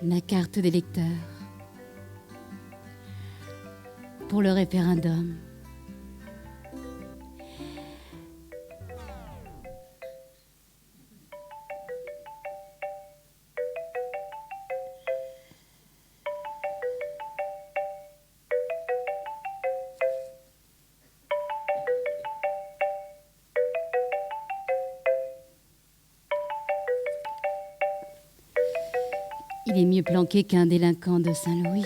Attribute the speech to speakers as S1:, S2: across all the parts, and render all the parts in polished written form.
S1: Ma carte d'électeur pour le référendum. Il est mieux planqué qu'un délinquant de Saint-Louis.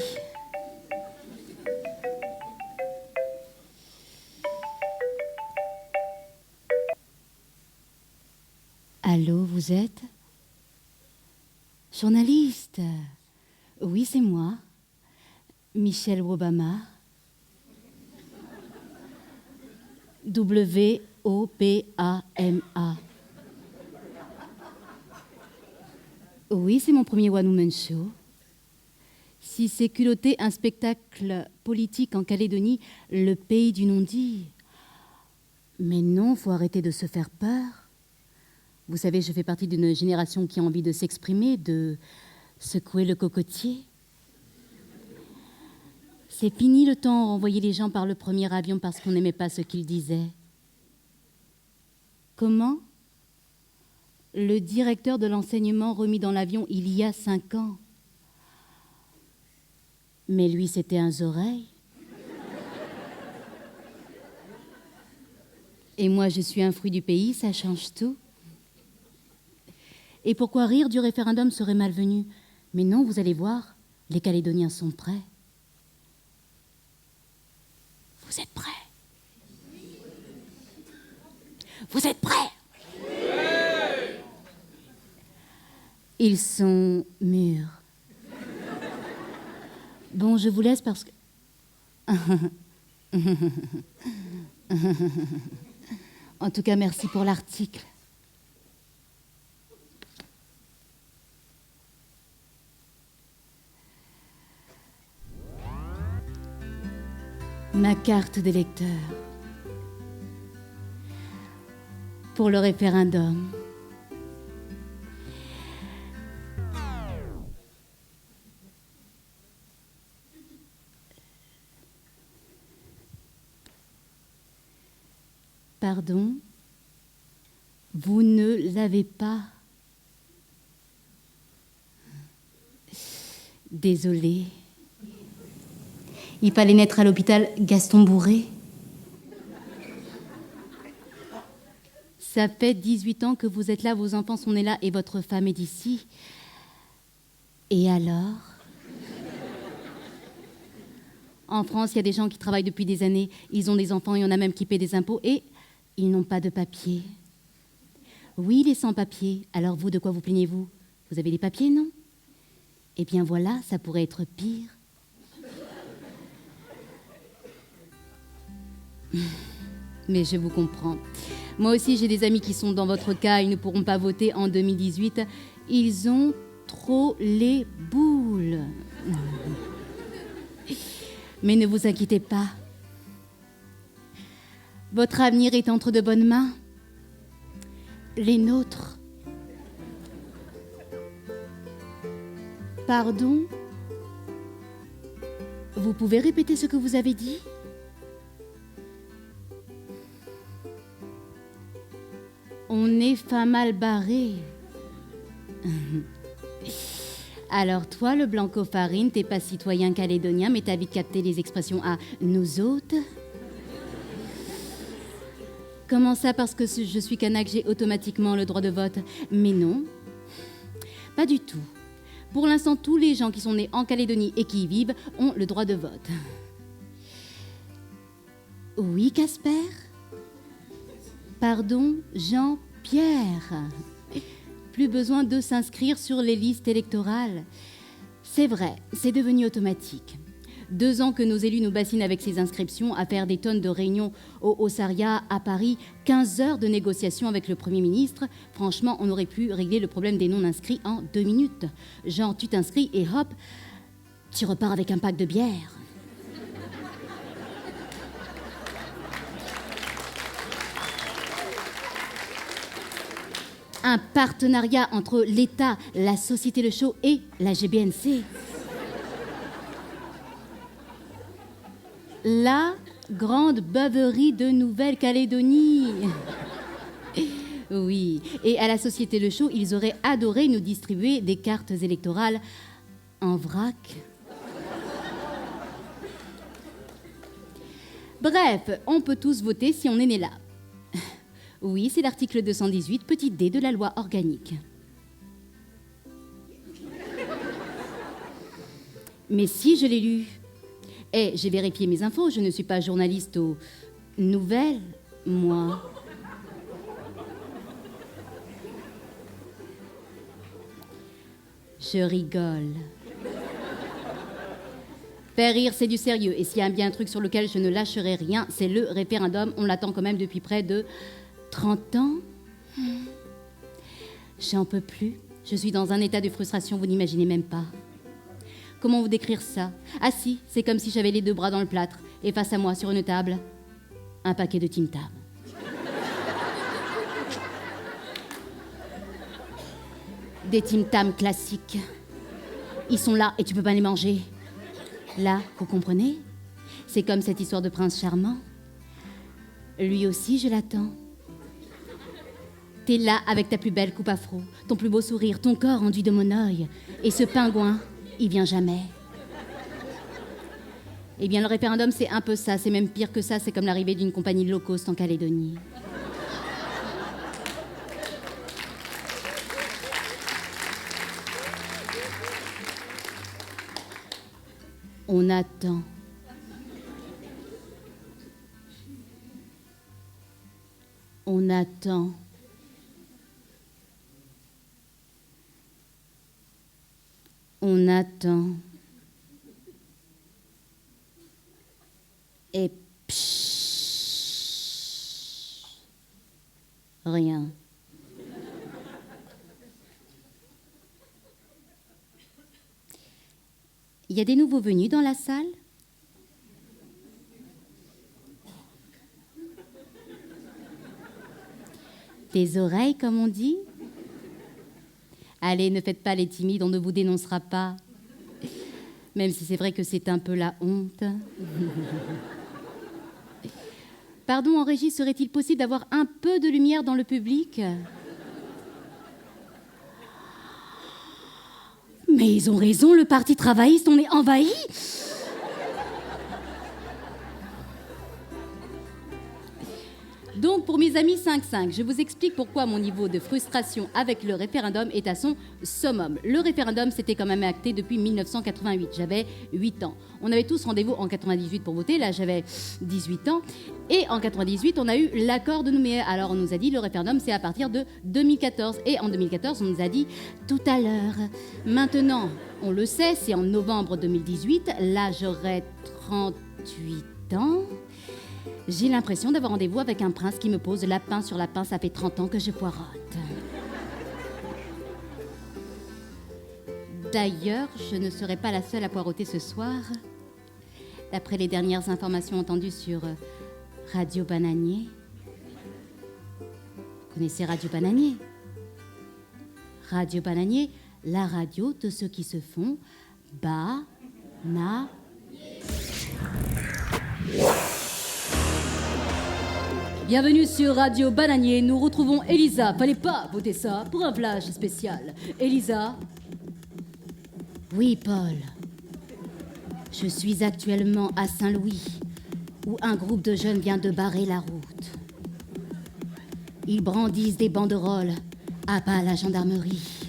S1: Allô, vous êtes journaliste? Oui, c'est moi, Michelle Obama. W-O-B-A-M-A. Oui, c'est mon premier One Woman Show. Si c'est culotté un spectacle politique en Calédonie, le pays du non-dit. Mais non, faut arrêter de se faire peur. Vous savez, je fais partie d'une génération qui a envie de s'exprimer, de secouer le cocotier. C'est fini le temps où on renvoyait les gens par le premier avion parce qu'on n'aimait pas ce qu'ils disaient. Comment ? Le directeur de l'enseignement remis dans l'avion il y a 5 ans. Mais lui, c'était un oreille. Et moi, je suis un fruit du pays, ça change tout. Et pourquoi rire du référendum serait malvenu? Mais non, vous allez voir, les Calédoniens sont prêts. Vous êtes prêts? Vous êtes prêts? Ils sont mûrs. Bon, je vous laisse parce que... En tout cas, merci pour l'article. Ma carte d'électeur pour le référendum. Pardon, vous ne l'avez pas. Désolée. Il fallait naître à l'hôpital Gaston Bourré. Ça fait 18 ans que vous êtes là, vos enfants sont nés là et votre femme est d'ici. Et alors ? En France, il y a des gens qui travaillent depuis des années, ils ont des enfants, il y en a même qui paient des impôts et ils n'ont pas de papiers. Oui, les sans-papiers. Alors vous, de quoi vous plaignez-vous? Vous avez des papiers, non? Eh bien voilà, ça pourrait être pire. Mais je vous comprends. Moi aussi, j'ai des amis qui sont dans votre cas, ils ne pourront pas voter en 2018. Ils ont trop les boules. Mais ne vous inquiétez pas. Votre avenir est entre de bonnes mains. Les nôtres. Pardon? Vous pouvez répéter ce que vous avez dit? On est pas mal barré. Alors toi, le Blanco-Farine, t'es pas citoyen calédonien, mais t'as vite capté les expressions à nous autres. Comment ça, parce que je suis Kanak, j'ai automatiquement le droit de vote? Mais non, pas du tout. Pour l'instant, tous les gens qui sont nés en Calédonie et qui y vivent ont le droit de vote. Oui, Casper? Pardon, Jean-Pierre. Plus besoin de s'inscrire sur les listes électorales. C'est vrai, c'est devenu automatique. 2 ans que nos élus nous bassinent avec ces inscriptions, à faire des tonnes de réunions au Ossaria à Paris, 15 heures de négociations avec le Premier ministre. Franchement, on aurait pu régler le problème des non-inscrits en 2 minutes. Genre, tu t'inscris et hop, tu repars avec un pack de bière. Un partenariat entre l'État, la Société Le Show et la GBNC. La grande beuverie de Nouvelle-Calédonie. Oui, et à la Société Le Show, ils auraient adoré nous distribuer des cartes électorales en vrac. Bref, on peut tous voter si on est né là. Oui, c'est l'article 218, petit d de la loi organique. Mais si, je l'ai lu. Et j'ai vérifié mes infos, je ne suis pas journaliste aux nouvelles, moi. Je rigole. Faire rire, c'est du sérieux. Et s'il y a bien un truc sur lequel je ne lâcherai rien, c'est le référendum. On l'attend quand même depuis près de 30 ans. J'en peux plus. Je suis dans un état de frustration, vous n'imaginez même pas. Comment vous décrire ça? Ah si, c'est comme si j'avais les deux bras dans le plâtre et face à moi, sur une table, un paquet de Tim Tam. Des Tim Tam classiques. Ils sont là et tu peux pas les manger. Là, vous comprenez? C'est comme cette histoire de prince charmant. Lui aussi, je l'attends. T'es là avec ta plus belle coupe afro, ton plus beau sourire, ton corps enduit de mon œil. Et ce pingouin, il vient jamais. Eh bien, le référendum, c'est un peu ça. C'est même pire que ça. C'est comme l'arrivée d'une compagnie low cost en Calédonie. On attend. On attend. On attend. Et pshhh, rien. Il y a des nouveaux venus dans la salle? Des oreilles, comme on dit? Allez, ne faites pas les timides, on ne vous dénoncera pas. Même si c'est vrai que c'est un peu la honte. Pardon, en régie, serait-il possible d'avoir un peu de lumière dans le public? Mais ils ont raison, le parti travailliste, on est envahi. Donc, pour mes amis 5-5, je vous explique pourquoi mon niveau de frustration avec le référendum est à son summum. Le référendum, c'était quand même acté depuis 1988. J'avais 8 ans. On avait tous rendez-vous en 98 pour voter. Là, j'avais 18 ans. Et en 98, on a eu l'accord de Nouméa. Alors, on nous a dit, le référendum, c'est à partir de 2014. Et en 2014, on nous a dit, tout à l'heure. Maintenant, on le sait, c'est en novembre 2018. Là, j'aurai 38 ans. J'ai l'impression d'avoir rendez-vous avec un prince qui me pose lapin sur lapin. Ça fait 30 ans que je poirote. D'ailleurs, je ne serai pas la seule à poireauter ce soir. D'après les dernières informations entendues sur Radio Bananier. Vous connaissez Radio Bananier? Radio Bananier, la radio de ceux qui se font bananier. Bienvenue sur Radio Bananier, nous retrouvons Elisa. Fallait pas voter ça pour un flash spécial. Elisa? Oui, Paul. Je suis actuellement à Saint-Louis, où un groupe de jeunes vient de barrer la route. Ils brandissent des banderoles. À bas la gendarmerie.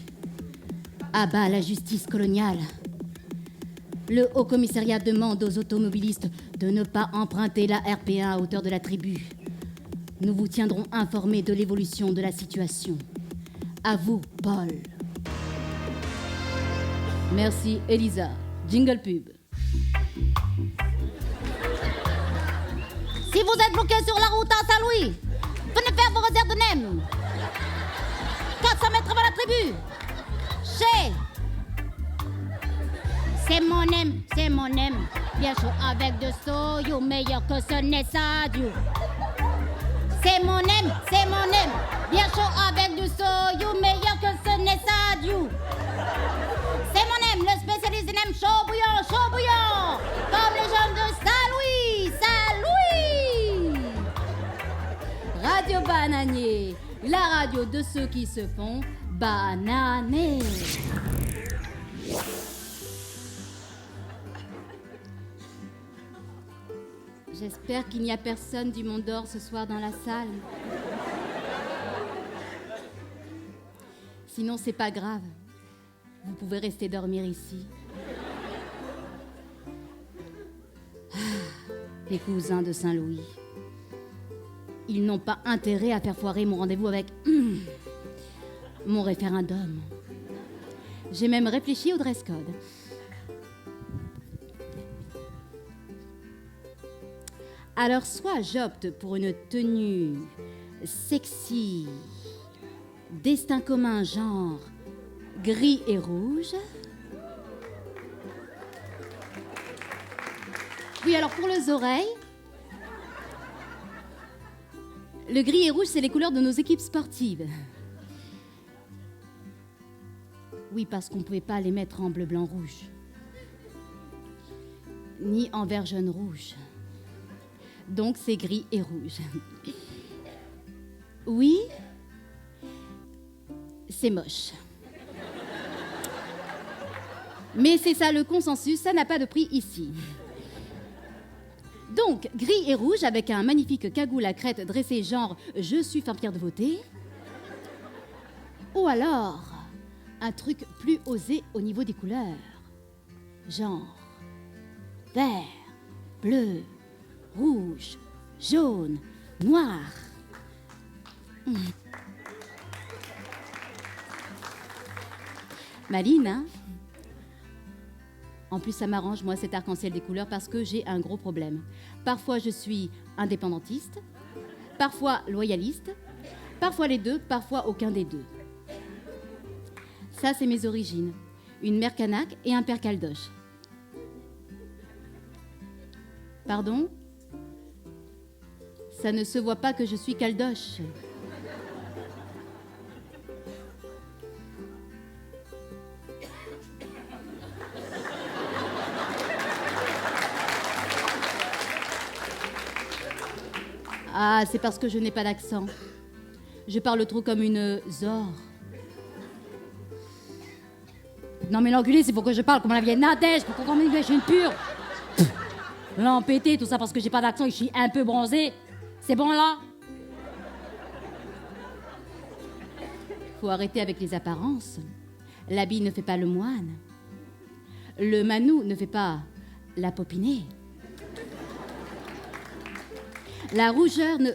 S1: À bas la justice coloniale. Le Haut-Commissariat demande aux automobilistes de ne pas emprunter la RP1 à hauteur de la tribu. Nous vous tiendrons informés de l'évolution de la situation. À vous, Paul. Merci, Elisa. Jingle pub.
S2: Si vous êtes bloqué sur la route à Saint-Louis, venez faire vos réserves de NEM. 400 mètres avant la tribu. C'est mon NEM. Bien chaud avec de soyo, meilleur que ce n'est ça, Dieu. C'est mon aime, c'est mon aime. Bien chaud avec du soyou, meilleur que ce n'est ça, Dieu. C'est mon aime, le spécialiste en aime chaud bouillant. Comme les jeunes de Saint-Louis, Saint-Louis.
S1: Radio Bananier, la radio de ceux qui se font bananer. J'espère qu'il n'y a personne du Mont d'Or ce soir dans la salle. Sinon, c'est pas grave. Vous pouvez rester dormir ici. Les cousins de Saint-Louis. Ils n'ont pas intérêt à faire foirer mon rendez-vous avec mon référendum. J'ai même réfléchi au dress code. Alors, soit j'opte pour une tenue sexy, destin commun genre gris et rouge. Oui, alors pour les oreilles, le gris et rouge, c'est les couleurs de nos équipes sportives. Oui, parce qu'on ne pouvait pas les mettre en bleu, blanc, rouge. Ni en vert, jaune, rouge. Donc, c'est gris et rouge. Oui, c'est moche. Mais c'est ça le consensus, ça n'a pas de prix ici. Donc, gris et rouge avec un magnifique cagoule à crête dressé genre « Je suis fière de voter ». Ou alors, un truc plus osé au niveau des couleurs. Genre vert, bleu, rouge, jaune, noir. Maline, hein? En plus, ça m'arrange, moi, cet arc-en-ciel des couleurs, parce que j'ai un gros problème. Parfois, je suis indépendantiste, parfois loyaliste, parfois les deux, parfois aucun des deux. Ça, c'est mes origines. Une mère canaque et un père caldoche. Pardon? Ça ne se voit pas que je suis caldoche. Ah, c'est parce que je n'ai pas d'accent. Je parle trop comme une zore. Non mais l'enculé, c'est pour que je parle comme la vieille Nadège, pour qu'on me une pure. L'empêté, tout ça parce que j'ai pas d'accent et je suis un peu bronzé. C'est bon là? Faut arrêter avec les apparences. L'habit ne fait pas le moine. Le manou ne fait pas la popinée. La rougeur ne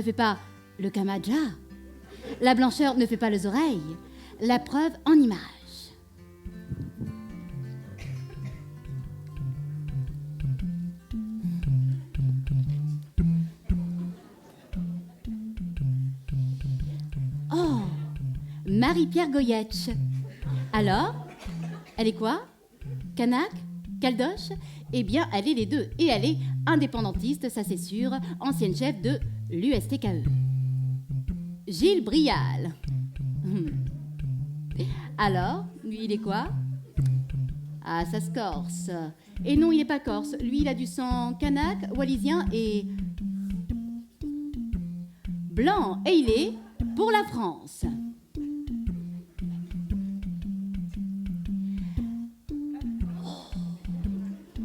S1: fait pas le kamadja. La blancheur ne fait pas les oreilles. La preuve en image. Oh, Marie-Pierre Goyetch. Alors, elle est quoi? Canaque? Caldoche? Eh bien, elle est les deux. Et elle est indépendantiste, ça c'est sûr, ancienne chef de l'USTKE. Gilles Brial. Alors, lui, il est quoi? Ah, ça se corse. Et non, il n'est pas corse. Lui, il a du sang kanak, wallisien et blanc. Et il est pour la France.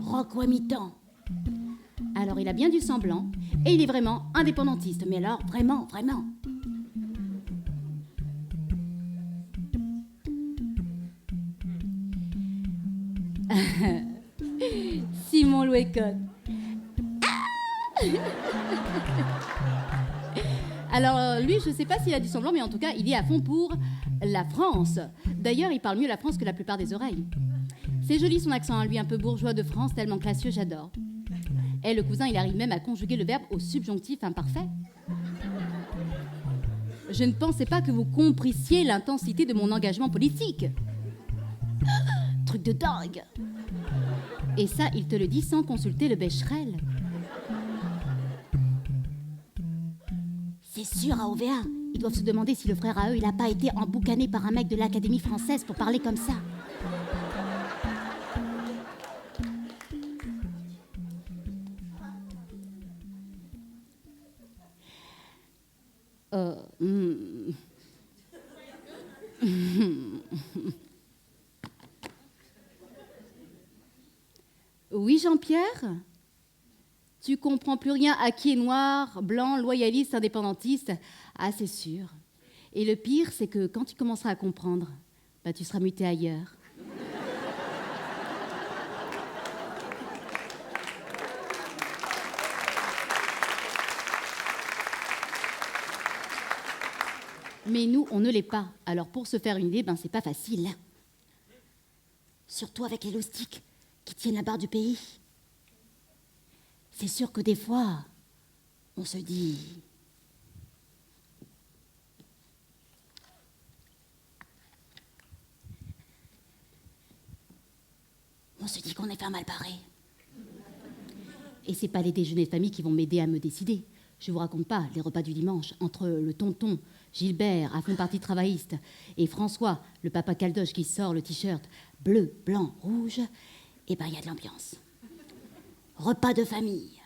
S1: Rocco mi-temps. Alors, il a bien du sang blanc et il est vraiment indépendantiste. Mais alors, vraiment, vraiment. Simon Louécon. Alors, lui, je ne sais pas s'il a du sang blanc, mais en tout cas, il est à fond pour la France. D'ailleurs, il parle mieux la France que la plupart des oreilles. C'est joli son accent, lui, un peu bourgeois de France, tellement classieux, j'adore. Et le cousin, il arrive même à conjuguer le verbe au subjonctif imparfait. Je ne pensais pas que vous compreniez l'intensité de mon engagement politique. Truc de dingue. Et ça, il te le dit sans consulter le Becherel.
S2: C'est sûr, à OVA. Ils doivent se demander si le frère à eux, il a pas été emboucané par un mec de l'Académie française pour parler comme ça.
S1: Oui, Jean-Pierre? Tu comprends plus rien à qui est noir, blanc, loyaliste, indépendantiste? Ah, c'est sûr. Et le pire, c'est que quand tu commenceras à comprendre, bah, tu seras muté ailleurs. Mais nous, on ne l'est pas. Alors pour se faire une idée, ben c'est pas facile.
S2: Surtout avec les loustiques qui tiennent la barre du pays. C'est sûr que des fois, on se dit... On se dit qu'on est fait un mal barré.
S1: Et c'est pas les déjeuners de famille qui vont m'aider à me décider. Je vous raconte pas les repas du dimanche entre le tonton Gilbert, à fond parti travailliste, et François, le papa caldoche qui sort le t-shirt bleu, blanc, rouge.
S2: Eh ben, il y a de l'ambiance. Repas de famille.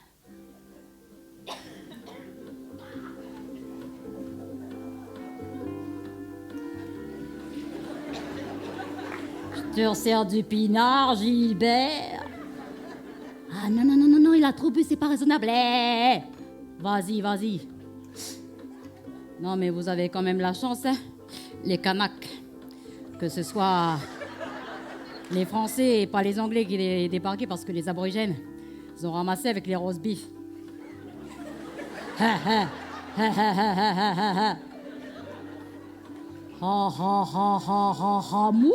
S3: Je te resserre du pinard, Gilbert.
S1: Ah non, il a trop bu, c'est pas raisonnable.
S3: Vas-y. Non, mais vous avez quand même la chance, hein, les Kanaks. Que ce soit les Français et pas les Anglais qui les débarquaient parce que les aborigènes, ils ont ramassé avec les roast beef. Ha ha ha ha ha ha ha ha. Ha ha ha ha ha ha mou.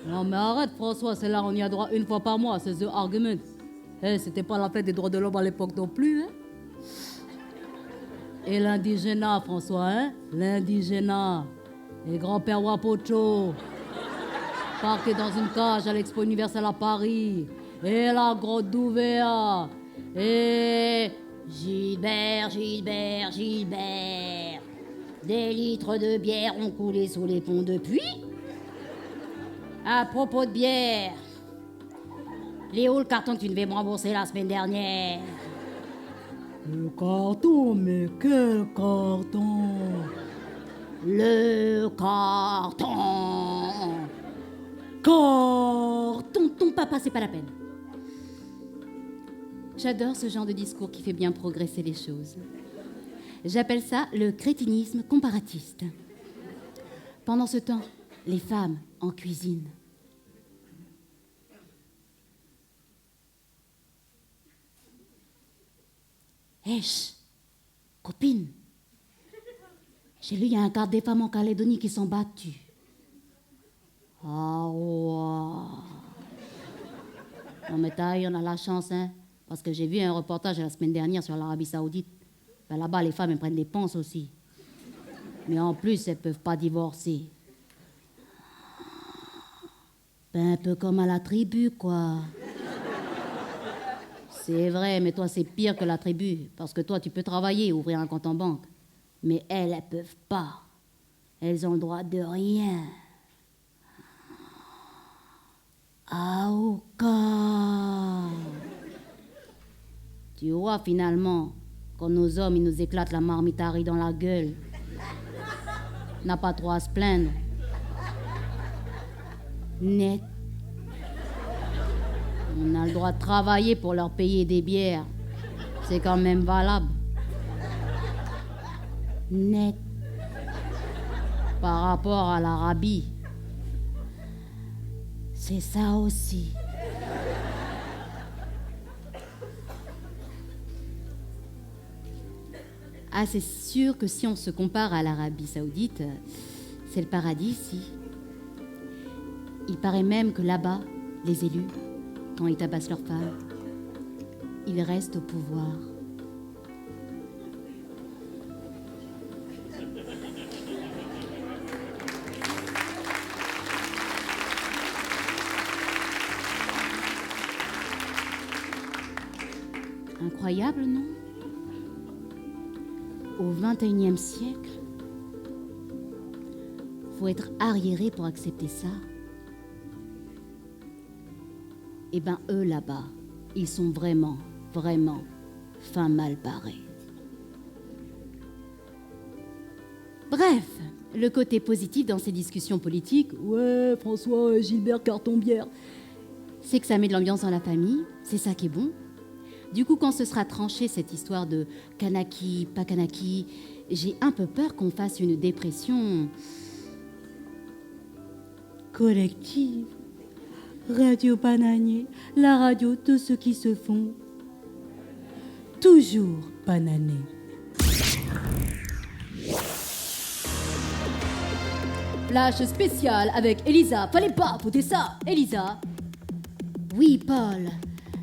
S3: Non mais arrête François, c'est là on y a droit une fois par mois, c'est the argument. C'était pas la fête des droits de l'homme à l'époque non plus, hein. Et l'indigénat, François, hein? L'indigénat. Et grand-père Wapocho, parqué dans une cage à l'Expo universelle à Paris. Et la grotte d'Ouvéa. Et...
S2: Gilbert. Des litres de bière ont coulé sous les ponts depuis. À propos de bière, Léo, le carton que tu devais me rembourser la semaine dernière.
S3: Le carton, mais quel carton?
S2: Le carton.
S1: Tonton papa, c'est pas la peine. J'adore ce genre de discours qui fait bien progresser les choses. J'appelle ça le crétinisme comparatiste. Pendant ce temps, les femmes en cuisine. Copine, j'ai lu il y a un quart des femmes en Calédonie qui sont battues.
S3: Ah ouais.
S1: Non mais taille, on a la chance, hein, parce que j'ai vu un reportage la semaine dernière sur l'Arabie Saoudite. Ben, là-bas, les femmes elles prennent des penses aussi. Mais en plus, elles peuvent pas divorcer. Ben, un peu comme à la tribu, quoi. C'est vrai, mais toi, c'est pire que la tribu. Parce que toi, tu peux travailler, ouvrir un compte en banque. Mais elles peuvent pas. Elles ont le droit de rien. Aouka. Tu vois, finalement, quand nos hommes, ils nous éclatent la marmitari dans la gueule, on n'a pas trop à se plaindre. Net. On a le droit de travailler pour leur payer des bières. C'est quand même valable. Net. Par rapport à l'Arabie. C'est ça aussi. Ah, c'est sûr que si on se compare à l'Arabie Saoudite, c'est le paradis ici. Il paraît même que là-bas, les élus, quand ils tabassent leurs femmes, ils restent au pouvoir. Incroyable, non? Au XXIe siècle, faut être arriéré pour accepter ça. Eh ben, eux, là-bas, ils sont vraiment, vraiment fin mal barrés. Bref, le côté positif dans ces discussions politiques,
S3: Ouais, François Gilbert Carton-Bière.
S1: c'est que ça met de l'ambiance dans la famille, c'est ça qui est bon. Du coup, quand ce sera tranché, cette histoire de Kanaki, pas Kanaki, j'ai un peu peur qu'on fasse une dépression
S3: Collective. Radio Bananier, la radio de ceux qui se font toujours bananer. Flash spécial avec Elisa. Fallait pas foutre ça, Elisa.
S1: Oui, Paul,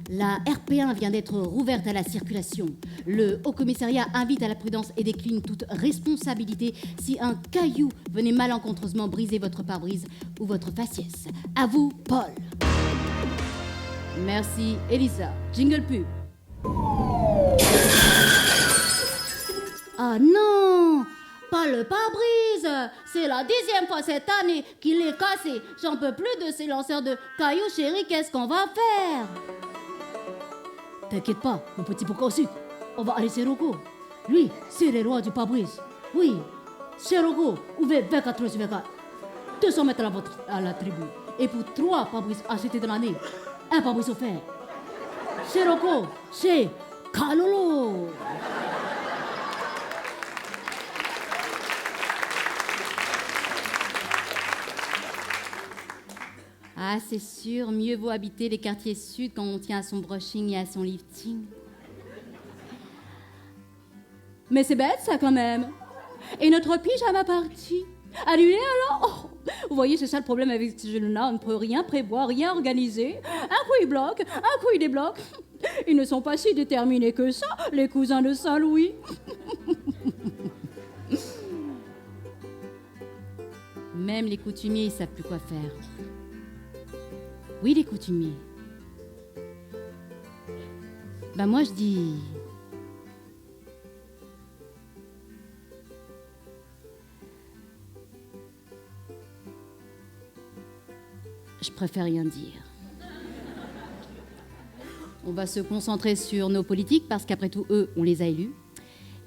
S1: la RP1 vient d'être rouverte à la circulation. Le Haut-Commissariat invite à la prudence et décline toute responsabilité si un caillou venait malencontreusement briser votre pare-brise ou votre faciès. À vous, Paul.
S3: Merci, Elisa. Jingle pub.
S2: Ah non, pas le pare-brise. C'est la 10e fois cette année qu'il est cassé. J'en peux plus de ces lanceurs de cailloux, chérie. Qu'est-ce qu'on va faire?
S3: T'inquiète pas, mon petit pot au sucre. On va aller chez Rocco. Lui, c'est le roi du pare-brise. Oui, chez Rocco, ouvert 24 heures sur 24. 200 mètres à la tribu. Et pour 3 pare-brises achetés dans l'année, un pare-brise offert. Chez Rocco, chez Calolo.
S1: Ah, c'est sûr, mieux vaut habiter les quartiers sud quand on tient à son brushing et à son lifting.
S3: Mais c'est bête ça quand même. Et notre pyjama party annulé alors? Oh, vous voyez, c'est ça le problème avec ce jeu-là. On ne peut rien prévoir, rien organiser. Un coup ils bloquent, un coup ils débloquent. Ils ne sont pas si déterminés que ça, les cousins de Saint-Louis.
S1: Même les coutumiers, ils savent plus quoi faire. Oui, les coutumiers. Ben moi, je dis... Je préfère rien dire. On va se concentrer sur nos politiques parce qu'après tout, eux, on les a élus.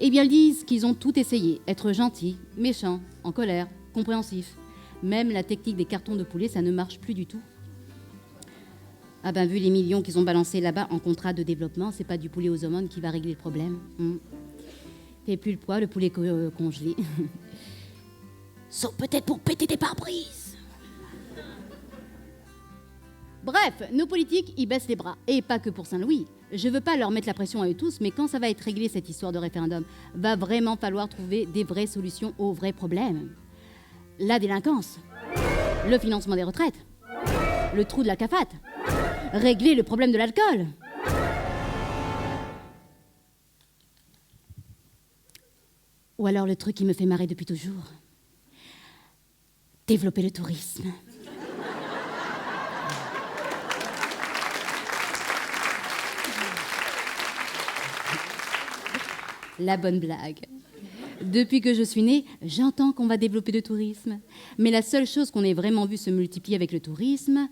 S1: Eh bien, ils disent qu'ils ont tout essayé. Être gentils, méchants, en colère, compréhensifs. Même la technique des cartons de poulet, ça ne marche plus du tout. Ah ben, vu les millions qu'ils ont balancés là-bas en contrat de développement, c'est pas du poulet aux hormones qui va régler le problème. Fait plus le poids, le poulet congelé. Sauf peut-être pour péter des pare-brises. Bref, nos politiques, ils baissent les bras. Et pas que pour Saint-Louis. Je veux pas leur mettre la pression à eux tous, mais quand ça va être réglé, cette histoire de référendum, va vraiment falloir trouver des vraies solutions aux vrais problèmes. La délinquance, le financement des retraites, le trou de la CAFAT, régler le problème de l'alcool. Ou alors le truc qui me fait marrer depuis toujours. Développer le tourisme. La bonne blague. Depuis que je suis née, j'entends qu'on va développer le tourisme. Mais la seule chose qu'on ait vraiment vu se multiplier avec le tourisme,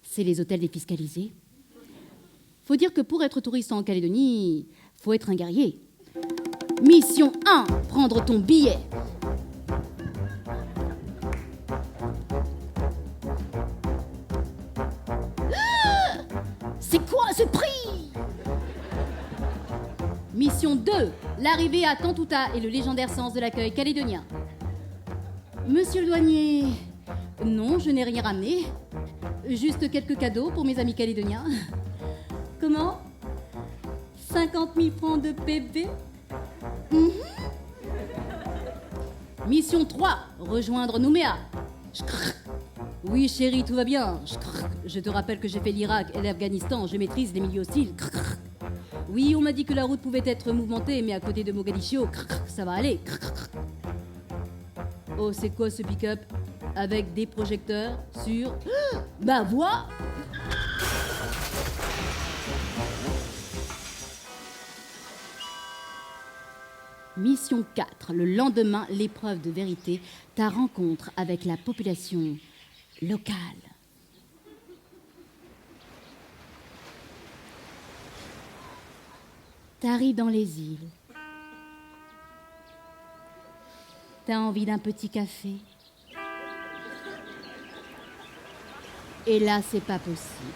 S1: c'est les hôtels défiscalisés. Faut dire que pour être touriste en Calédonie, faut être un guerrier. Mission 1, prendre ton billet. C'est quoi ce prix? Mission 2, l'arrivée à Kantouta et le légendaire sens de l'accueil calédonien. Monsieur le douanier, non, je n'ai rien ramené. Juste quelques cadeaux pour mes amis calédoniens. Comment? 50 000 francs de PV? Mission 3, rejoindre Nouméa. Oui, chérie, tout va bien. Je te rappelle que j'ai fait l'Irak et l'Afghanistan, je maîtrise les milieux hostiles. Oui, on m'a dit que la route pouvait être mouvementée, mais à côté de Mogadiscio, ça va aller. Oh, c'est quoi ce pick-up? Avec des projecteurs sur ma voix? Mission 4. Le lendemain, l'épreuve de vérité. Ta rencontre avec la population locale. T'arrives dans les îles. T'as envie d'un petit café. Et là, c'est pas possible.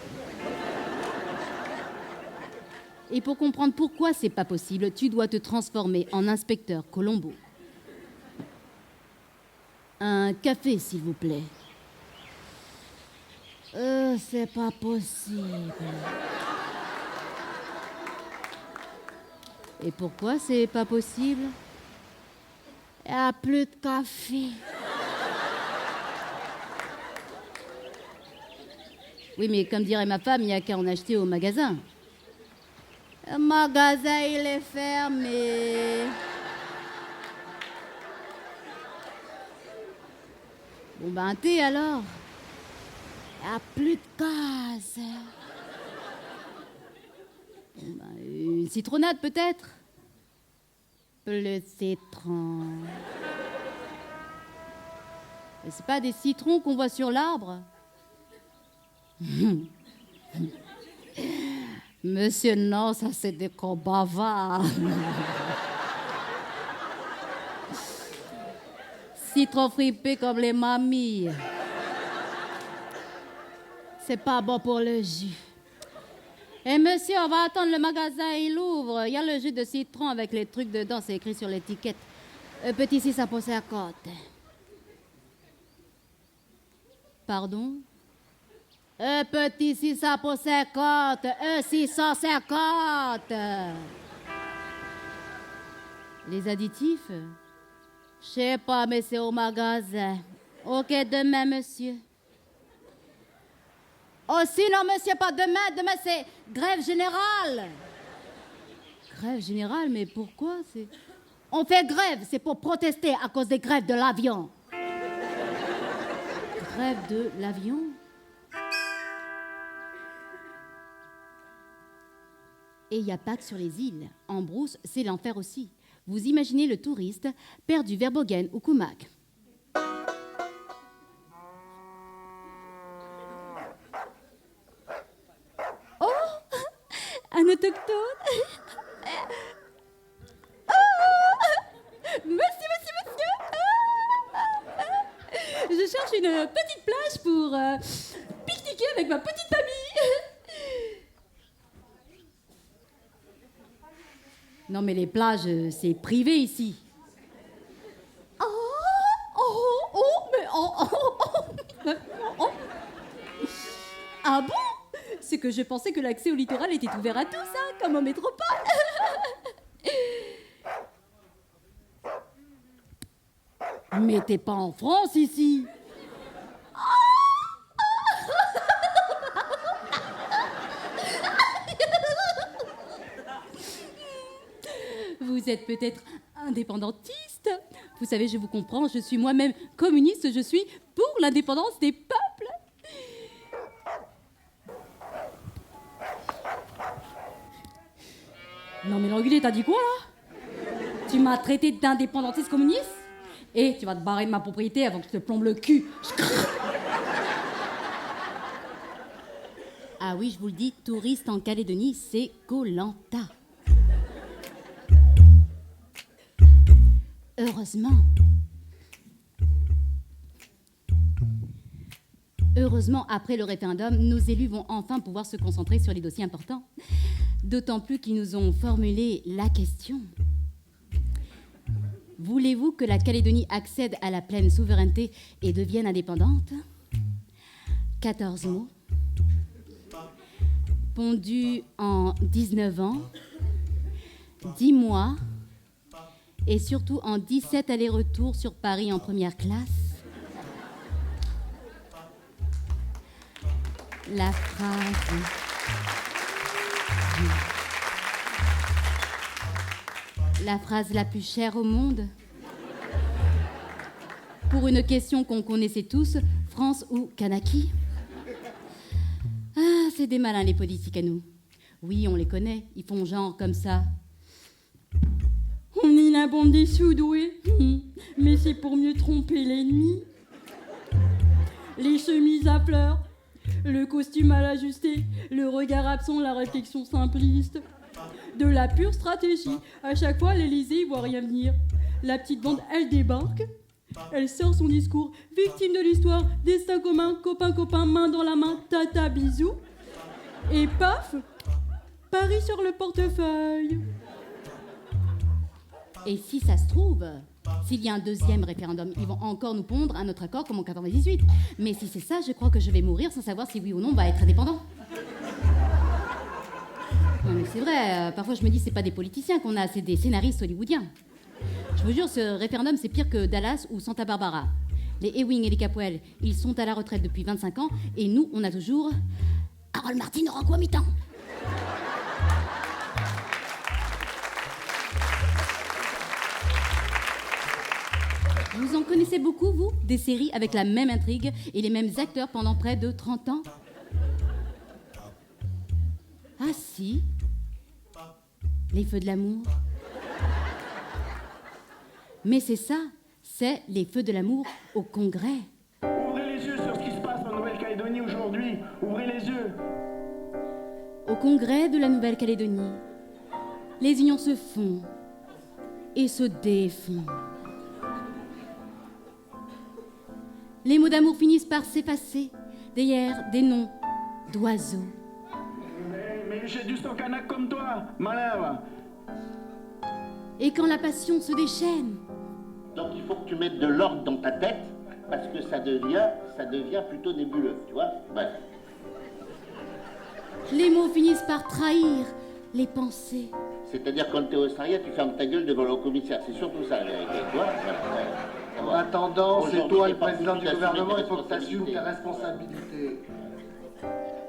S1: Et pour comprendre pourquoi c'est pas possible, tu dois te transformer en inspecteur Colombo. Un café, s'il vous plaît. C'est pas possible. Et pourquoi c'est pas possible? Il n'y a plus de café. Oui, mais comme dirait ma femme, il n'y a qu'à en acheter au magasin. Le magasin, il est fermé. Bon, ben, un thé alors. Il n'y a plus de gaz. Bon, ben, une citronnade peut-être. Le citron. Mais c'est pas des citrons qu'on voit sur l'arbre? Monsieur, non, ça c'est des cons bavards. Citron fripé comme les mamies. C'est pas bon pour le jus. Eh monsieur, on va attendre le magasin, il ouvre. Il y a le jus de citron avec les trucs dedans, c'est écrit sur l'étiquette. Petit 6 à 50. Pardon? Petit 6 à 50. 650. Les additifs? Je sais pas, mais c'est au magasin. Ok, demain, monsieur. Oh, sinon, monsieur, pas demain. Demain, c'est grève générale. Grève générale, mais pourquoi? On fait grève, c'est pour protester à cause des grèves de l'avion. Grève de l'avion? Et il n'y a pas que sur les îles. En brousse, c'est l'enfer aussi. Vous imaginez le touriste perdu vers Bogen ou Kumak. Oh, un autochtone. Oh, monsieur. Je cherche une petite plage pour pique-niquer avec ma petite famille. Non, mais les plages, c'est privé ici. Ah bon? C'est que je pensais que l'accès au littoral était ouvert à tous, hein, comme en métropole. Mais t'es pas en France ici. Vous êtes peut-être indépendantiste. Vous savez, je vous comprends, je suis moi-même communiste, je suis pour l'indépendance des peuples. Non mais l'enculé, t'as dit quoi là? Tu m'as traité d'indépendantiste communiste? Et tu vas te barrer de ma propriété avant que je te plombe le cul. Ah oui, je vous le dis, touriste en Calédonie, c'est Koh-Lanta. Heureusement, après le référendum, nos élus vont enfin pouvoir se concentrer sur les dossiers importants. D'autant plus qu'ils nous ont formulé la question. Voulez-vous que la Calédonie accède à la pleine souveraineté et devienne indépendante? 14 mots. Pondu en 19 ans, 10 mois, et surtout en 17 allers-retours sur Paris en première classe. La phrase la plus chère au monde. Pour une question qu'on connaissait tous, France ou Kanaki? Ah, c'est des malins les politiques à nous. Oui, on les connaît, ils font genre comme ça. On est
S4: vilain bande des sous-doués. Mais c'est pour mieux tromper l'ennemi. Les chemises à fleurs, le costume mal ajusté, le regard absent, la réflexion simpliste. De la pure stratégie. À chaque fois, l'Élysée voit rien venir. La petite bande, elle débarque. Elle sort son discours. Victime de l'histoire, destin commun, copain, main dans la main, tata, bisous. Et paf, Paris sur le portefeuille.
S1: Et si ça se trouve, s'il y a un deuxième référendum, ils vont encore nous pondre un autre accord comme en 98. Mais si c'est ça, je crois que je vais mourir sans savoir si oui ou non on va être indépendant. Non mais c'est vrai, parfois je me dis c'est pas des politiciens qu'on a, c'est des scénaristes hollywoodiens. Je vous jure, ce référendum c'est pire que Dallas ou Santa Barbara. Les Ewing et les Capwell, ils sont à la retraite depuis 25 ans et nous, on a toujours Harold Martin Ranco à mi-temps. Vous en connaissez beaucoup, vous, des séries avec la même intrigue et les mêmes acteurs pendant près de 30 ans? Ah si, les feux de l'amour. Mais c'est ça, c'est les feux de l'amour au Congrès.
S5: Ouvrez les yeux sur ce qui se passe en Nouvelle-Calédonie aujourd'hui. Ouvrez les yeux.
S1: Au Congrès de la Nouvelle-Calédonie, les unions se font et se défont. Les mots d'amour finissent par s'effacer derrière des noms d'oiseaux.
S5: Mais j'ai du sang canac comme toi, malin, va.
S1: Et quand la passion se déchaîne,
S6: Donc il faut que tu mettes de l'ordre dans ta tête, parce que ça devient plutôt nébuleux, tu vois. Bref.
S1: les mots finissent par trahir les pensées.
S6: C'est-à-dire quand t'es au Sarria, tu fermes ta gueule devant le commissaire. C'est surtout ça la vérité, tu vois.
S7: En attendant, c'est toi le président du gouvernement, il faut que tu assumes tes
S6: responsabilités.
S7: responsabilités.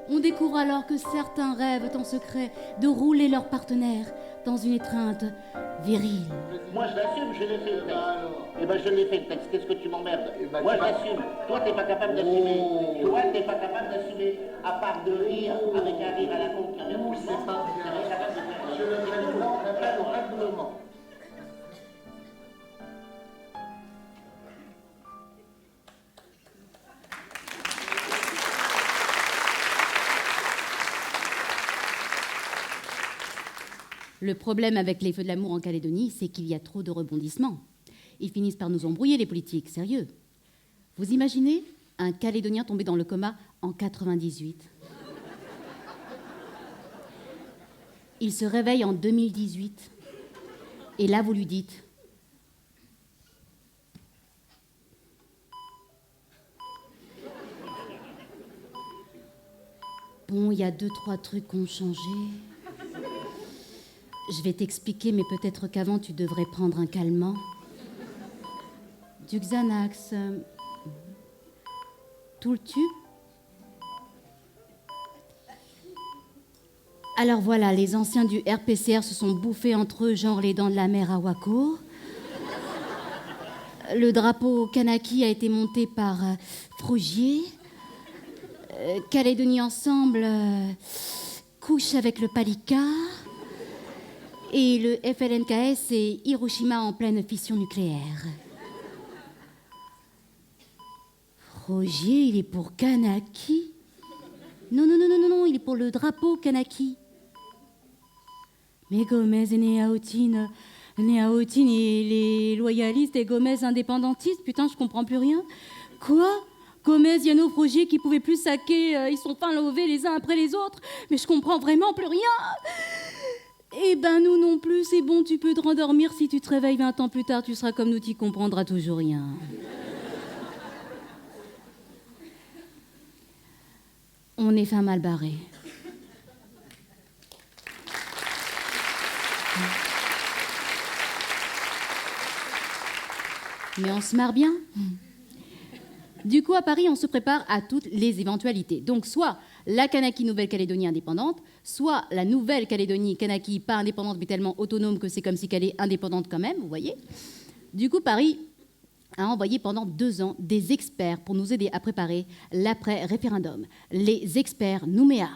S1: On découvre alors que certains rêvent en secret de rouler leur partenaire dans une étreinte virile.
S6: Moi je l'assume, je l'ai fait le texte. Eh ben je l'ai fait le texte, qu'est-ce que tu m'emmerdes? Moi je l'assume. Toi t'es pas capable d'assumer. Toi t'es pas capable d'assumer. À part de rire avec un rire à la con qui revient tout le
S7: C'est
S6: temps,
S7: pas
S6: t'es
S7: bien.
S6: pas capable de faire.
S7: Je le président appelle au règlement.
S1: Le problème avec les feux de l'amour en Calédonie, c'est qu'il y a trop de rebondissements. Ils finissent par nous embrouiller, les politiques, sérieux. Vous imaginez un Calédonien tombé dans le coma en 98? Il se réveille en 2018. Et là, vous lui dites... Bon, il y a 2-3 trucs qui ont changé. Je vais t'expliquer, mais peut-être qu'avant, tu devrais prendre un calmant. Du Xanax. Tout le tube. Alors voilà, les anciens du RPCR se sont bouffés entre eux, genre les dents de la mer à Waco. Le drapeau Kanaki a été monté par Frougier. Calédonie Ensemble couche avec le Palika. Et le FLNKS, c'est Hiroshima en pleine fission nucléaire. Roger, il est pour Kanaki. Non, il est pour le drapeau Kanaki. Mais Gomez et Néaotine et les loyalistes et Gomez indépendantistes, putain, je comprends plus rien. Quoi? Gomez, Yano, Frogier qui pouvaient plus saquer, ils sont fin lovés les uns après les autres. Mais je comprends vraiment plus rien. Eh ben nous non plus, c'est bon, tu peux te rendormir. Si tu te réveilles 20 ans plus tard, tu seras comme nous, tu comprendras toujours rien. On est fin mal barré. Mais on se marre bien. Du coup, à Paris, on se prépare à toutes les éventualités. Donc, soit la Kanaki Nouvelle-Calédonie indépendante, soit la Nouvelle-Calédonie Kanaki pas indépendante, mais tellement autonome que c'est comme si qu'elle est indépendante quand même, vous voyez. Du coup, Paris a envoyé pendant 2 ans des experts pour nous aider à préparer l'après-référendum. Les experts Nouméa.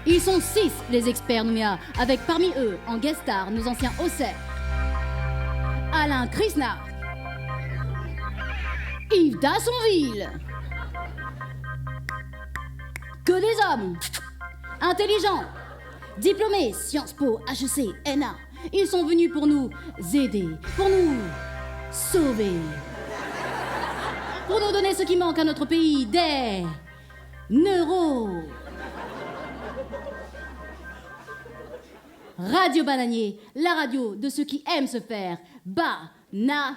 S1: Ils sont 6, les experts Nouméa, avec parmi eux, en guest star, nos anciens Ossets. Alain Krishna, Yves Dassonville. Que des hommes intelligents, diplômés, Sciences Po, HEC, ENA. Ils sont venus pour nous aider, pour nous sauver, pour nous donner ce qui manque à notre pays, des neuros. Radio Bananier, la radio de ceux qui aiment se faire bananier.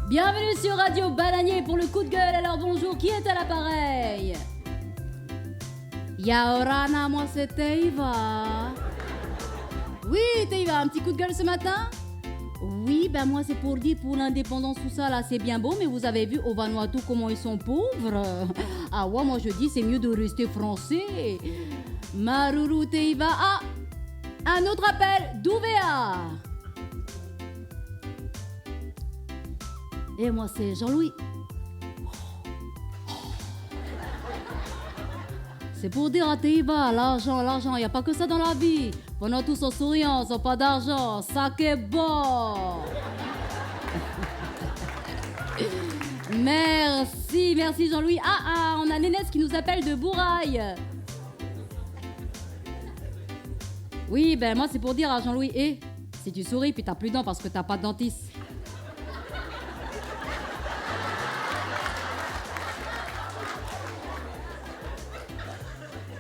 S1: Bienvenue sur Radio Bananier pour le coup de gueule. Alors bonjour, qui est à l'appareil? Yaorana, moi c'est Teiva. Oui, Teiva, un petit coup de gueule ce matin? Oui, ben moi c'est pour dire pour l'indépendance tout ça là c'est bien beau, mais vous avez vu au Vanuatu comment ils sont pauvres. Ah ouais, moi je dis c'est mieux de rester français. Maruru Teiva. Ah, un autre appel d'Ouvea. Et moi c'est Jean-Louis. C'est pour dire à Teiva, l'argent, y a pas que ça dans la vie. Pendant tous en souriant, sans pas d'argent, ça qu'est bon. Merci Jean-Louis. Ah, on a Nénès qui nous appelle de Bouraille. Oui, ben moi c'est pour dire à Jean-Louis, si tu souris puis t'as plus de dents parce que t'as pas de dentiste.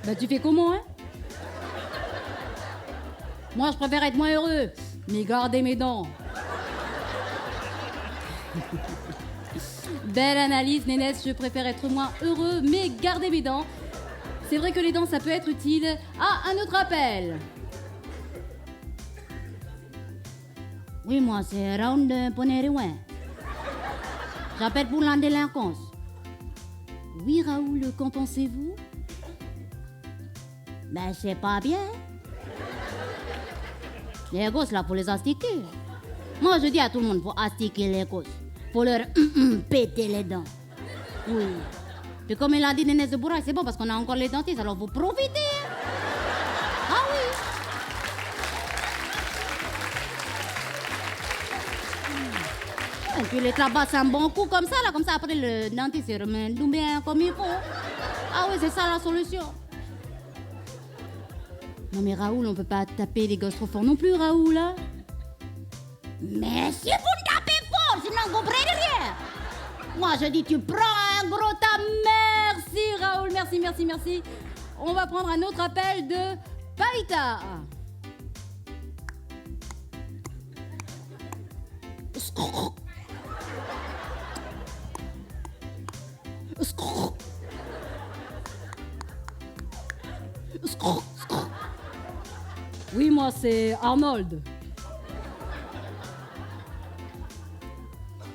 S1: Ben tu fais comment, hein? Moi, je préfère être moins heureux, mais garder mes dents. Belle analyse, Nénès, je préfère être moins heureux, mais garder mes dents. C'est vrai que les dents, ça peut être utile. Ah, un autre appel.
S2: Oui, moi, c'est Raoul de Poneriwen. J'appelle pour la délinquance.
S1: Oui, Raoul, qu'en pensez-vous?
S2: Ben, c'est pas bien. Les gosses, là, faut les astiquer. Moi, je dis à tout le monde, faut astiquer les gosses. Faut leur péter les dents. Oui. Puis comme il a dit Nénès de Bourraille, c'est bon parce qu'on a encore les dentistes, alors faut profiter. Ah oui. Et puis les tabacs, c'est un bon coup comme ça, après le dentiste, il remet tout bien comme il faut. Ah oui, c'est ça la solution.
S1: Non mais Raoul, on peut pas taper les gosses trop fort non plus, Raoul, hein?
S2: Mais si vous tapez fort, sinon vous comprenez rien. Moi, je dis, tu prends un gros tas.
S1: Merci Raoul, merci. On va prendre un autre appel de Païta. Oui, moi c'est Arnold.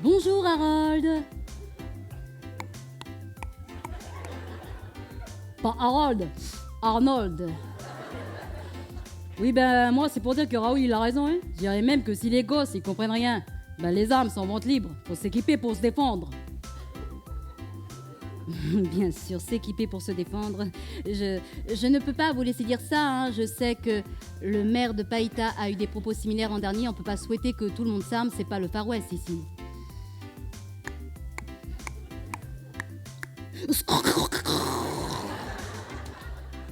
S1: Bonjour Harold. Pas Harold, Arnold. Oui, ben moi c'est pour dire que Raoul il a raison, hein. Je dirais même que si les gosses ils comprennent rien, ben les armes sont en vente libre. Faut s'équiper pour se défendre. Bien sûr, s'équiper pour se défendre. Je ne peux pas vous laisser dire ça, hein. Je sais que le maire de Païta a eu des propos similaires l'an dernier. On peut pas souhaiter que tout le monde s'arme, c'est pas le Far West ici.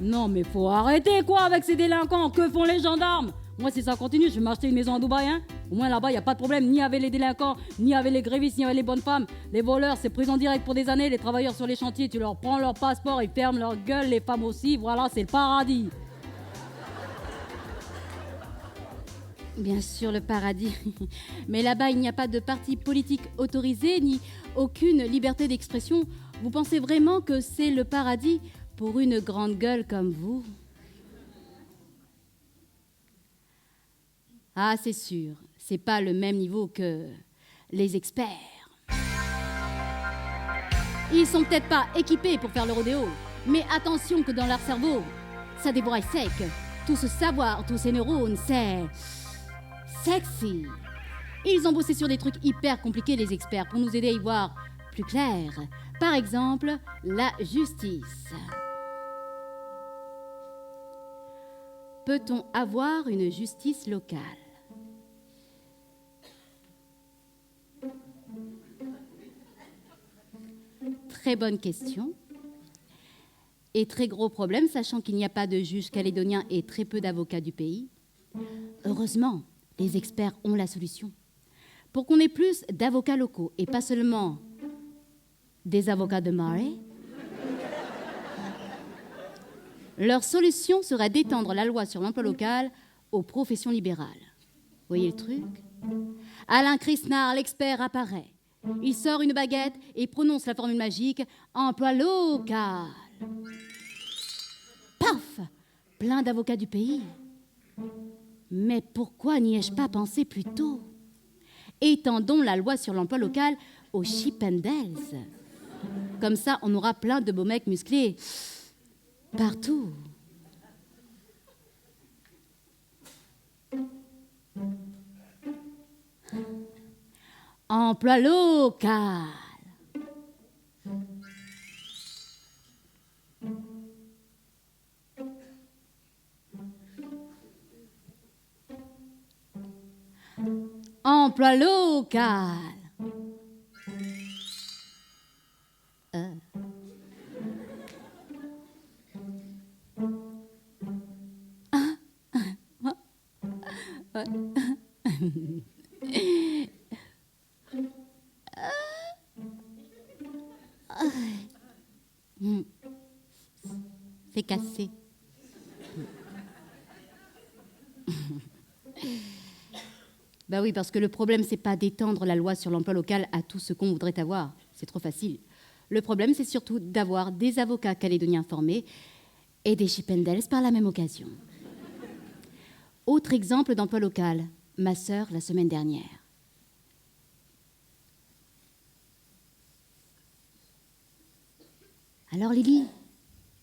S1: Non mais faut arrêter quoi avec ces délinquants. Que font les gendarmes? Moi si ça continue, je vais m'acheter une maison à Dubaï, hein. Au moins là-bas, il n'y a pas de problème, ni avec les délinquants, ni avec les grévistes, ni avec les bonnes femmes. Les voleurs, c'est prison directe pour des années. Les travailleurs sur les chantiers, tu leur prends leur passeport, ils ferment leur gueule, les femmes aussi. Voilà, c'est le paradis. Bien sûr, le paradis. Mais là-bas, il n'y a pas de parti politique autorisé, ni aucune liberté d'expression. Vous pensez vraiment que c'est le paradis pour une grande gueule comme vous? Ah, c'est sûr. C'est pas le même niveau que les experts. Ils sont peut-être pas équipés pour faire le rodéo, mais attention que dans leur cerveau, ça débraille sec. Tout ce savoir, tous ces neurones, c'est sexy. Ils ont bossé sur des trucs hyper compliqués, les experts, pour nous aider à y voir plus clair. Par exemple, la justice. Peut-on avoir une justice locale ? Très bonne question. Et très gros problème, sachant qu'il n'y a pas de juge calédonien et très peu d'avocats du pays. Heureusement, les experts ont la solution. Pour qu'on ait plus d'avocats locaux et pas seulement des avocats de marée, leur solution serait d'étendre la loi sur l'emploi local aux professions libérales. Voyez le truc ? Alain Chrisnard, l'expert, apparaît. Il sort une baguette et prononce la formule magique « emploi local ». Paf ! Plein d'avocats du pays. Mais pourquoi n'y ai-je pas pensé plus tôt ? Étendons la loi sur l'emploi local aux Chippendales. Comme ça, on aura plein de beaux mecs musclés partout. Emploi local. Emploi local. C'est cassé. Ben oui, parce que le problème, c'est pas d'étendre la loi sur l'emploi local à tout ce qu'on voudrait avoir. C'est trop facile. Le problème, c'est surtout d'avoir des avocats calédoniens formés et des Chippendales par la même occasion. Autre exemple d'emploi local, ma sœur la semaine dernière. Alors Lily,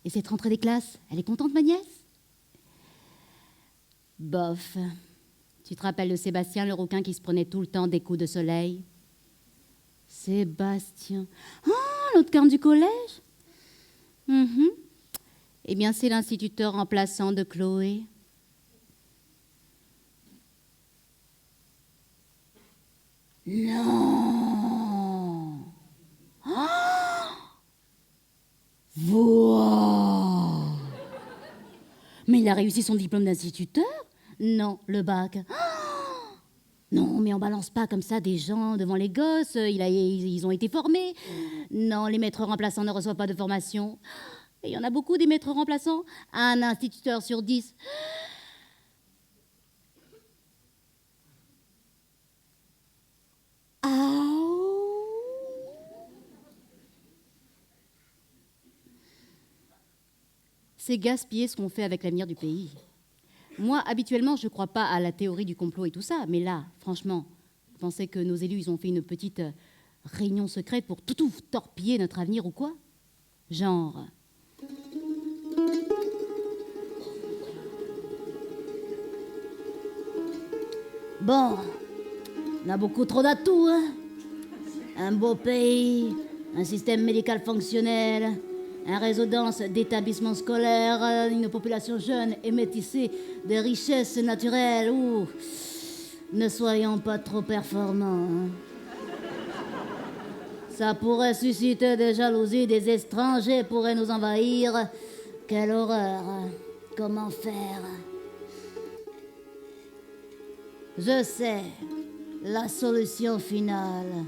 S1: et cette rentrée des classes, elle est contente, ma nièce ? Bof. Tu te rappelles de Sébastien, le rouquin qui se prenait tout le temps des coups de soleil ? Sébastien. Oh, l'autre carne du collège ? Eh bien, c'est l'instituteur remplaçant de Chloé. Non. Oh, wow. Mais il a réussi son diplôme d'instituteur ? Non, le bac. Oh, non, mais on balance pas comme ça des gens devant les gosses. Ils ont été formés. Non, les maîtres remplaçants ne reçoivent pas de formation. Et il y en a beaucoup des maîtres remplaçants. Un instituteur sur 10. C'est gaspiller ce qu'on fait avec l'avenir du pays. Moi, habituellement, je ne crois pas à la théorie du complot et tout ça, mais là, franchement, vous pensez que nos élus, ils ont fait une petite réunion secrète pour tout torpiller notre avenir ou quoi ? Genre... Bon, on a beaucoup trop d'atouts, hein ? Un beau pays, un système médical fonctionnel, un réseau dense d'établissements scolaires, une population jeune et métissée, des richesses naturelles. Ouh, ne soyons pas trop performants. Hein. Ça pourrait susciter des jalousies, des étrangers pourraient nous envahir. Quelle horreur. Comment faire ? Je sais, la solution finale.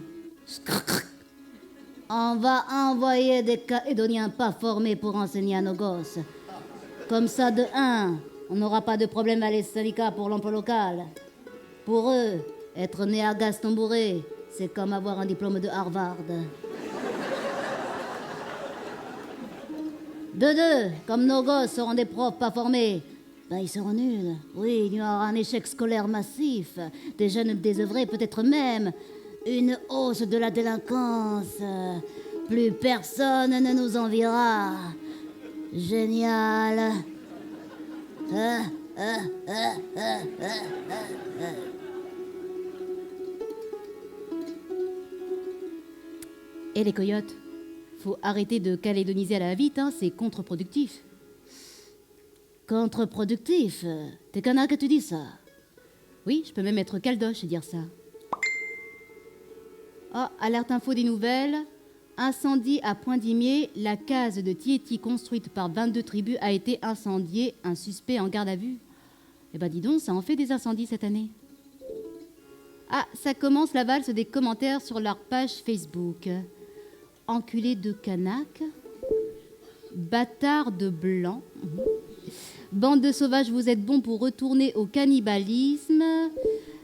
S1: On va envoyer des Calédoniens pas formés pour enseigner à nos gosses. Comme ça, de 1, on n'aura pas de problème à les syndicats pour l'emploi local. Pour eux, être né à Gaston-Bourré, c'est comme avoir un diplôme de Harvard. De 2, comme nos gosses seront des profs pas formés, ben ils seront nuls. Oui, il y aura un échec scolaire massif, des jeunes désœuvrés, peut-être même une hausse de la délinquance. Plus personne ne nous enviera. Génial. Et les coyotes, faut arrêter de calédoniser à la va-vite, hein, c'est contre-productif. Contre-productif? T'es canard que tu dis ça? Oui, je peux même être caldoche et dire ça. Oh, alerte info des nouvelles. Incendie à Point-d'Imier. La case de Tieti construite par 22 tribus a été incendiée. Un suspect en garde à vue. Eh ben dis donc, ça en fait des incendies cette année. Ah, ça commence la valse des commentaires sur leur page Facebook. Enculé de Canaque. Bâtard de blanc. Bande de sauvages, vous êtes bons pour retourner au cannibalisme.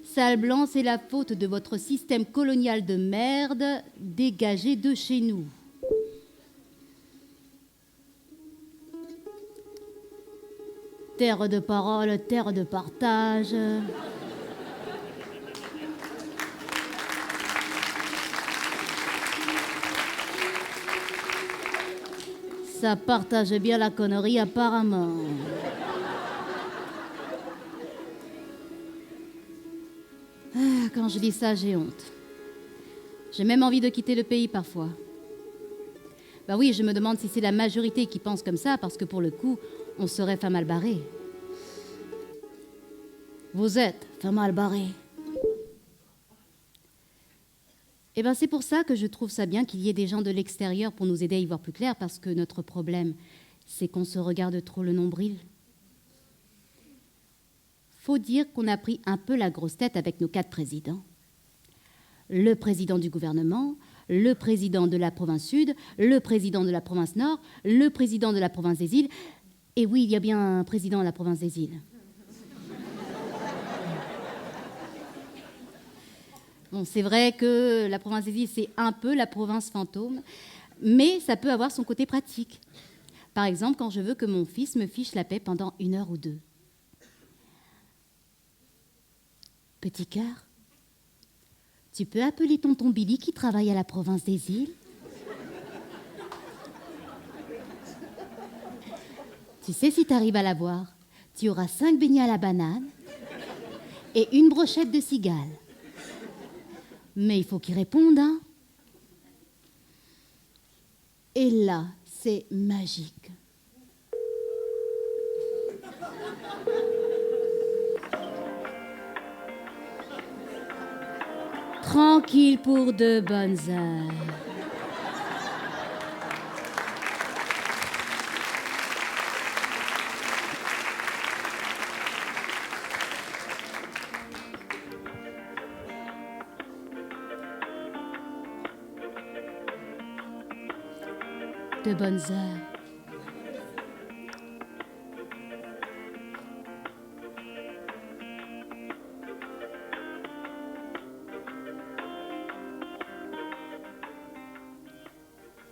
S1: Sale blanc, c'est la faute de votre système colonial de merde. Dégagez de chez nous. Terre de parole, terre de partage. Ça partage bien la connerie apparemment. Quand je dis ça, j'ai honte. J'ai même envie de quitter le pays parfois. Bah oui, je me demande si c'est la majorité qui pense comme ça, parce que pour le coup, on serait pas mal barré. Vous êtes pas mal barré. Eh bien, c'est pour ça que je trouve ça bien qu'il y ait des gens de l'extérieur pour nous aider à y voir plus clair, parce que notre problème, c'est qu'on se regarde trop le nombril. Faut dire qu'on a pris un peu la grosse tête avec nos 4 présidents. Le président du gouvernement, le président de la province sud, le président de la province nord, le président de la province des îles. Et oui, il y a bien un président de la province des îles. Bon, c'est vrai que la province des îles, c'est un peu la province fantôme, mais ça peut avoir son côté pratique. Par exemple, quand je veux que mon fils me fiche la paix pendant 1 heure ou 2. Petit cœur, tu peux appeler tonton Billy qui travaille à la province des îles? Tu sais, si tu arrives à la voir, tu auras 5 beignets à la banane et 1 brochette de cigale. Mais il faut qu'il réponde, hein? Et là, c'est magique. Tranquille pour de bonnes heures. De bonnes heures.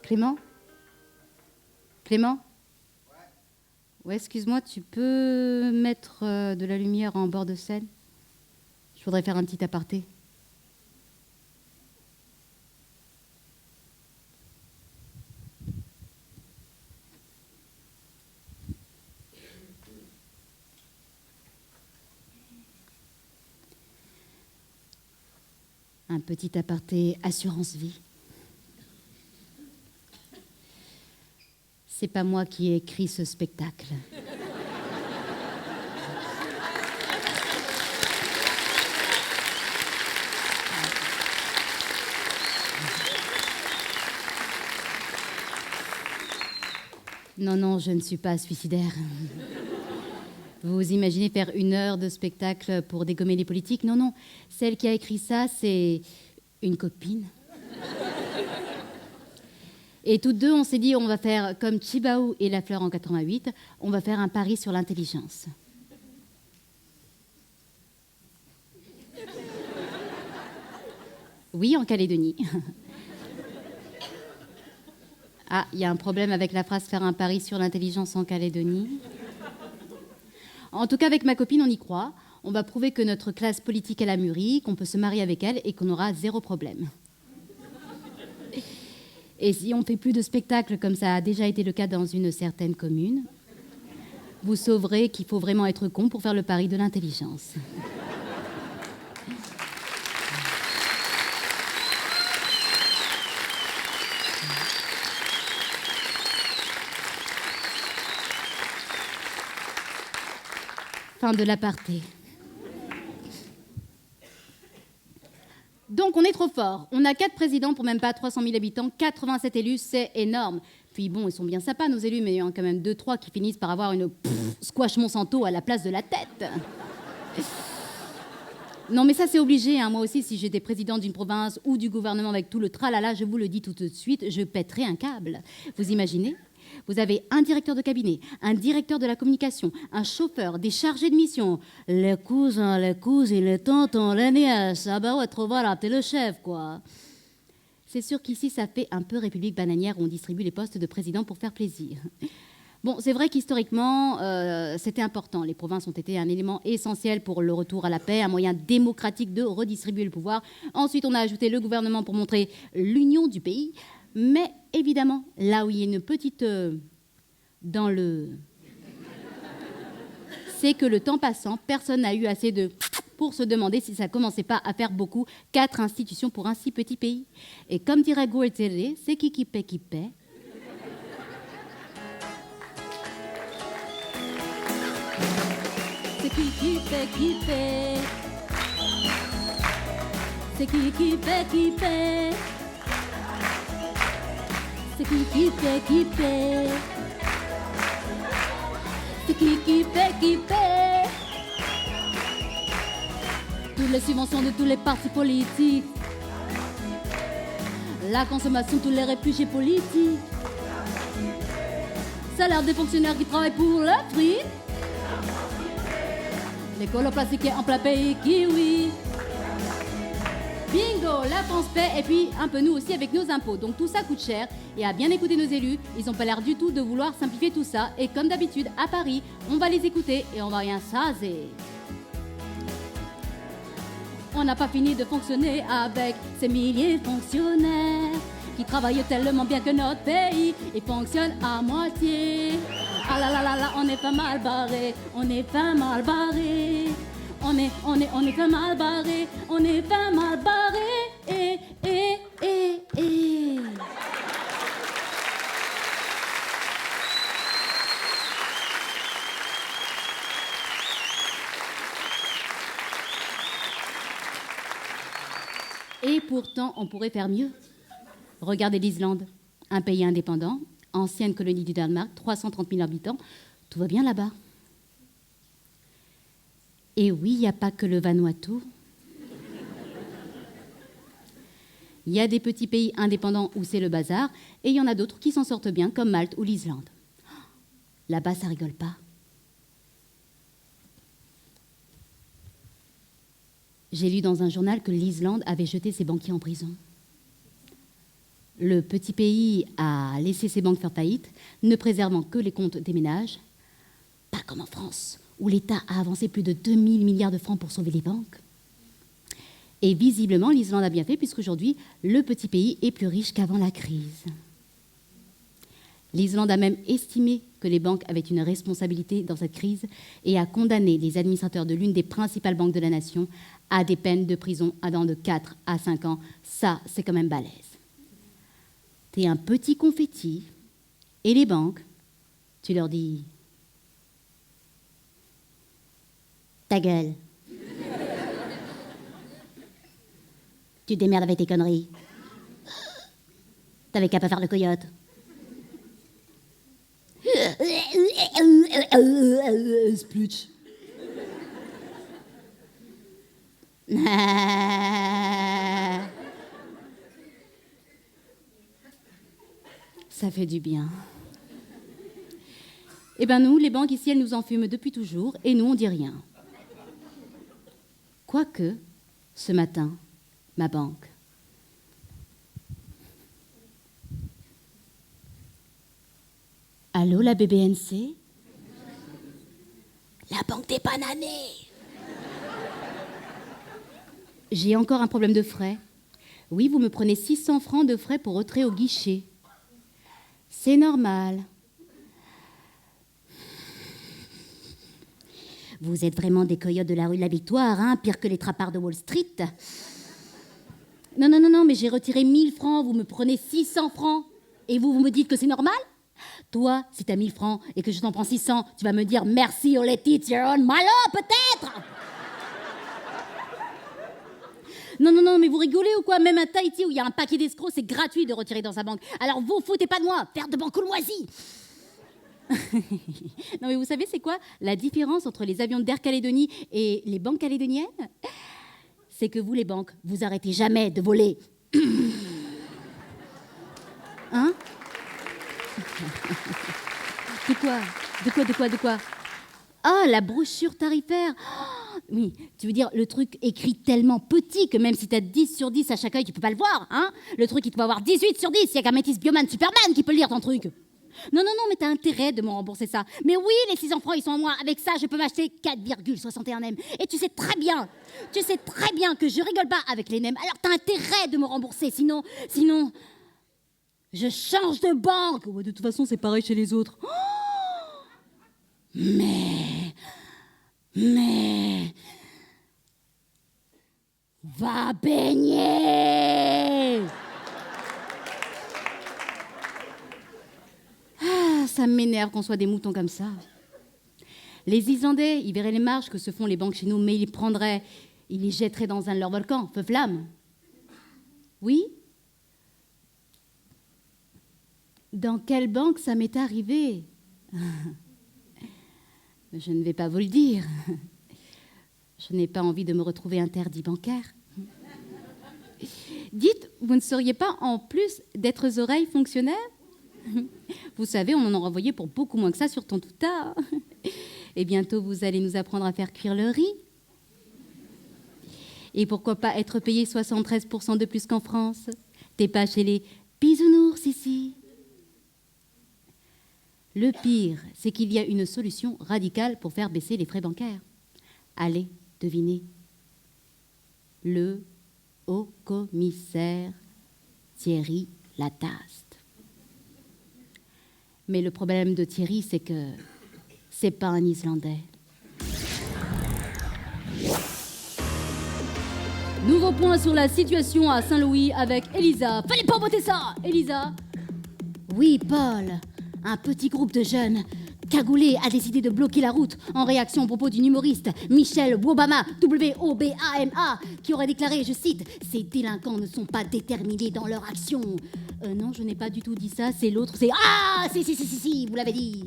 S1: Clément? Clément? Ouais, excuse-moi, tu peux mettre de la lumière en bord de scène? Je voudrais faire un petit aparté. Un petit aparté assurance vie. C'est pas moi qui ai écrit ce spectacle. Non, non, je ne suis pas suicidaire. Vous imaginez faire 1 heure de spectacle pour dégommer les politiques? Non, non. Celle qui a écrit ça, c'est une copine. Et toutes deux, on s'est dit, on va faire comme Chibaou et Lafleur en 88, on va faire un pari sur l'intelligence. Oui, en Calédonie. Ah, il y a un problème avec la phrase « faire un pari sur l'intelligence en Calédonie ». En tout cas, avec ma copine, on y croit. On va prouver que notre classe politique, elle a mûri, qu'on peut se marier avec elle et qu'on aura 0 problème. Et si on ne fait plus de spectacles comme ça a déjà été le cas dans une certaine commune, vous sauverez qu'il faut vraiment être con pour faire le pari de l'intelligence. Fin de l'aparté. Donc, on est trop fort. On a 4 présidents pour même pas 300 000 habitants, 87 élus, c'est énorme. Puis bon, ils sont bien sympas, nos élus, mais il y en a quand même 2-3 qui finissent par avoir une squash Monsanto à la place de la tête. Non, mais ça, c'est obligé. Hein. Moi aussi, si j'étais présidente d'une province ou du gouvernement avec tout le tralala, je vous le dis tout de suite, je pèterais un câble. Vous imaginez ? Vous avez un directeur de cabinet, un directeur de la communication, un chauffeur, des chargés de mission. Les cousins, les cousines, les tontons, les nièces. Ah bah ouais, trop voilà, t'es le chef, quoi. C'est sûr qu'ici, ça fait un peu république bananière où on distribue les postes de président pour faire plaisir. Bon, c'est vrai qu'historiquement, c'était important. Les provinces ont été un élément essentiel pour le retour à la paix, un moyen démocratique de redistribuer le pouvoir. Ensuite, on a ajouté le gouvernement pour montrer l'union du pays. Mais évidemment, là où il y a une petite... dans le... c'est que le temps passant, personne n'a eu assez de... pour se demander si ça commençait pas à faire beaucoup. 4 institutions pour un si petit pays. Et comme dirait Gualtieri, c'est qui paie qui paie. C'est qui paie qui paie. C'est qui paie qui paie. C'est qui paie qui paie. C'est qui paie qui paie. Toutes les subventions de tous les partis politiques. La consommation de tous les réfugiés politiques. Salaire des fonctionnaires qui travaillent pour le prix. L'école plastiquée en plein pays kiwi. Bingo, la France paie et puis un peu nous aussi avec nos impôts. Donc tout ça coûte cher et à bien écouter nos élus, ils n'ont pas l'air du tout de vouloir simplifier tout ça. Et comme d'habitude, à Paris, on va les écouter et on va rien saser. On n'a pas fini de fonctionner avec ces milliers de fonctionnaires qui travaillent tellement bien que notre pays, il fonctionne à moitié. Ah là là là là, on est pas mal barré, on est pas mal barré. On est pas mal barré, on est pas mal barré. Et pourtant, on pourrait faire mieux. Regardez l'Islande, un pays indépendant, ancienne colonie du Danemark, 330 000 habitants, tout va bien là-bas. Et oui, il n'y a pas que le Vanuatu. Il y a des petits pays indépendants où c'est le bazar, et il y en a d'autres qui s'en sortent bien, comme Malte ou l'Islande. Là-bas, ça rigole pas. J'ai lu dans un journal que l'Islande avait jeté ses banquiers en prison. Le petit pays a laissé ses banques faire faillite, ne préservant que les comptes des ménages. Pas comme en France, où l'État a avancé plus de 2 000 milliards de francs pour sauver les banques. Et visiblement, l'Islande a bien fait, puisqu'aujourd'hui, le petit pays est plus riche qu'avant la crise. L'Islande a même estimé que les banques avaient une responsabilité dans cette crise et a condamné les administrateurs de l'une des principales banques de la nation à des peines de prison allant de 4 à 5 ans. Ça, c'est quand même balèze. T'es un petit confetti, et les banques, tu leur dis... Ta gueule. Tu te démerdes avec tes conneries. T'avais qu'à pas faire le coyote. Splutch. Ça fait du bien. Eh ben nous, les banques ici, elles nous enfument depuis toujours, et nous, on dit rien. Quoique, ce matin, ma banque. Allô, la BBNC? La banque des bananés. J'ai encore un problème de frais. Oui, vous me prenez 600 francs de frais pour retrait au guichet. C'est normal. Vous êtes vraiment des coyotes de la rue de la Victoire, hein, pire que les trapards de Wall Street. Non, mais j'ai retiré 1000 francs, vous me prenez 600 francs. Et vous me dites que c'est normal? Toi, si t'as 1000 francs et que je t'en prends 600, tu vas me dire merci au Laetitia on Malo, peut-être. Non, mais vous rigolez ou quoi? Même à Tahiti, où il y a un paquet d'escrocs, c'est gratuit de retirer dans sa banque. Alors vous foutez pas de moi, perte de banque-moisie. Non, mais vous savez, c'est quoi la différence entre les avions d'Air Calédonie et les banques calédoniennes? C'est que vous, les banques, vous arrêtez jamais de voler. Hein? De quoi? Ah, la brochure tarifaire. Oh, oui, tu veux dire le truc écrit tellement petit que même si t'as 10 sur 10 à chaque œil, tu peux pas le voir, hein? Le truc, il te peut avoir 18 sur 10, il y a qu'un Métis Bioman Superman qui peut lire ton truc. Non, mais t'as intérêt de me rembourser ça. Mais oui, les 600 francs, ils sont en moins. Avec ça, je peux m'acheter 4,61 M. Et tu sais très bien que je rigole pas avec les nems. Alors t'as intérêt de me rembourser, sinon... Je change de banque.
S3: Ouais, de toute façon, c'est pareil chez les autres.
S1: Oh, mais... Va baigner. Ah, ça m'énerve qu'on soit des moutons comme ça. Les Islandais, ils verraient les marges que se font les banques chez nous, mais ils les jetteraient dans un de leurs volcans, feu flamme. Oui? Dans quelle banque ça m'est arrivé? Je ne vais pas vous le dire. Je n'ai pas envie de me retrouver interdit bancaire. Dites, vous ne seriez pas en plus d'être oreilles fonctionnaire? Vous savez, on en a renvoyé pour beaucoup moins que ça sur Tontouta. Et bientôt, vous allez nous apprendre à faire cuire le riz. Et pourquoi pas être payé 73% de plus qu'en France? T'es pas chez les bisounours ici. Le pire, c'est qu'il y a une solution radicale pour faire baisser les frais bancaires. Allez, devinez. Le haut-commissaire Thierry Lataste. Mais le problème de Thierry, c'est que c'est pas un Islandais.
S3: Nouveau point sur la situation à Saint-Louis avec Elisa. Fallait pas voter ça, Elisa.
S1: Oui, Paul. Un petit groupe de jeunes cagoulés a décidé de bloquer la route en réaction au propos d'une humoriste, Michelle Wobama, W-O-B-A-M-A, qui aurait déclaré, je cite, « Ces délinquants ne sont pas déterminés dans leur action. » Non, je n'ai pas du tout dit ça, c'est l'autre, c'est... Ah, si, vous l'avez dit.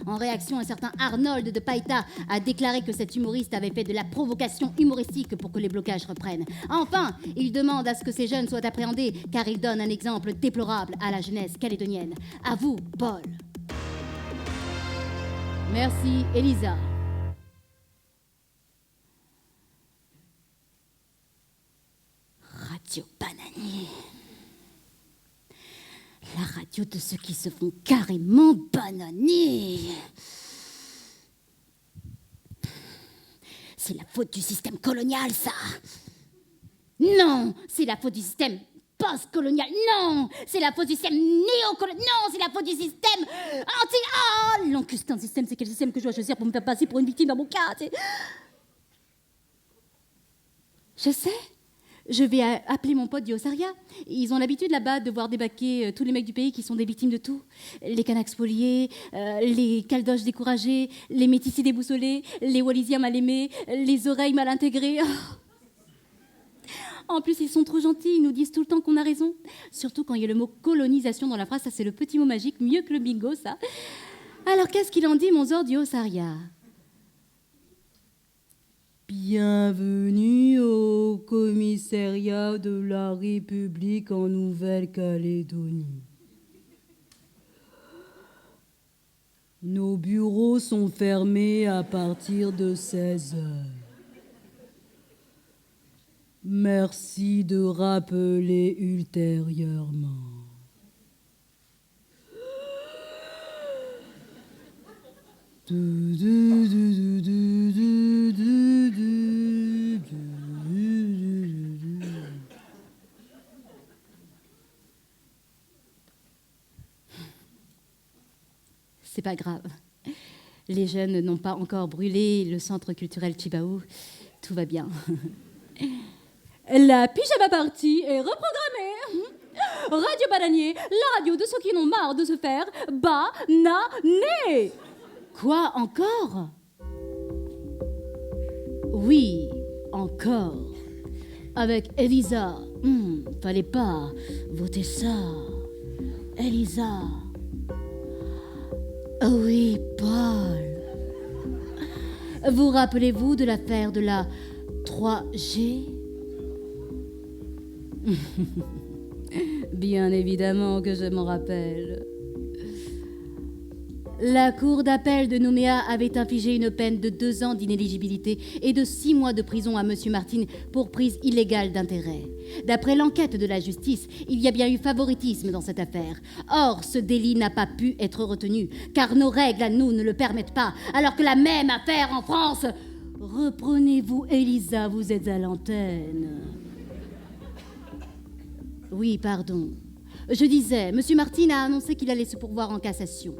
S1: En réaction, un certain Arnold de Païta a déclaré que cette humoriste avait fait de la provocation humoristique pour que les blocages reprennent. Enfin, il demande à ce que ces jeunes soient appréhendés car ils donnent un exemple déplorable à la jeunesse calédonienne. À vous, Paul.
S3: Merci, Elisa.
S1: Radio Bananier. La radio de ceux qui se font carrément bananer. C'est la faute du système colonial, ça. Non, c'est la faute du système post-colonial. Non, c'est la faute du système néocolonial. Non, c'est la faute du système anti... Ah, l'encustin système, c'est quel système que je dois choisir pour me faire passer pour une victime dans mon cas, tu sais. Je sais. Je vais appeler mon pote du Ossaria. Ils ont l'habitude là-bas de voir débarquer tous les mecs du pays qui sont des victimes de tout. Les Kanaks spoliés, les Caldoches découragés, les Métissés déboussolés, les Wallisiens mal aimés, les oreilles mal intégrées. En plus, ils sont trop gentils, ils nous disent tout le temps qu'on a raison. Surtout quand il y a le mot colonisation dans la phrase, ça c'est le petit mot magique, mieux que le bingo, ça. Alors qu'est-ce qu'il en dit, mon Zor du Ossaria?
S3: Bienvenue au commissariat de la République en Nouvelle-Calédonie. Nos bureaux sont fermés à partir de 16 heures. Merci de rappeler ultérieurement.
S1: C'est pas grave. Les jeunes n'ont pas encore brûlé le centre culturel Chibaou. Tout va bien.
S3: La pyjama party est reprogrammée. Radio Bananier, la radio de ceux qui en ont marre de se faire bananer.
S1: Quoi, encore? Oui, encore. Avec Elisa. Fallait pas voter ça. Elisa. Oh oui, Paul. Vous rappelez-vous de l'affaire de la 3G? Bien évidemment que je m'en rappelle. La cour d'appel de Nouméa avait infligé une peine de 2 ans d'inéligibilité et de 6 mois de prison à M. Martin pour prise illégale d'intérêt. D'après l'enquête de la justice, il y a bien eu favoritisme dans cette affaire. Or, ce délit n'a pas pu être retenu, car nos règles à nous ne le permettent pas, alors que la même affaire en France... Reprenez-vous, Elisa, vous êtes à l'antenne. Oui, pardon. Je disais, M. Martin a annoncé qu'il allait se pourvoir en cassation.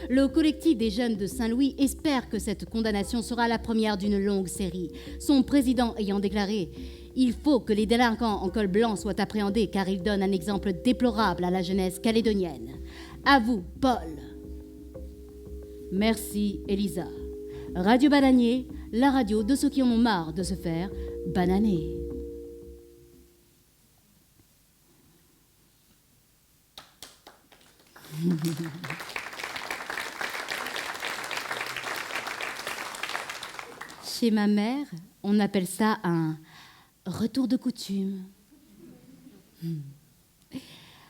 S1: Le collectif des jeunes de Saint-Louis espère que cette condamnation sera la première d'une longue série. Son président ayant déclaré « Il faut que les délinquants en col blanc soient appréhendés car ils donnent un exemple déplorable à la jeunesse calédonienne. » À vous, Paul. Merci, Elisa. Radio Bananier, la radio de ceux qui en ont marre de se faire bananer. Chez ma mère, on appelle ça un retour de coutume.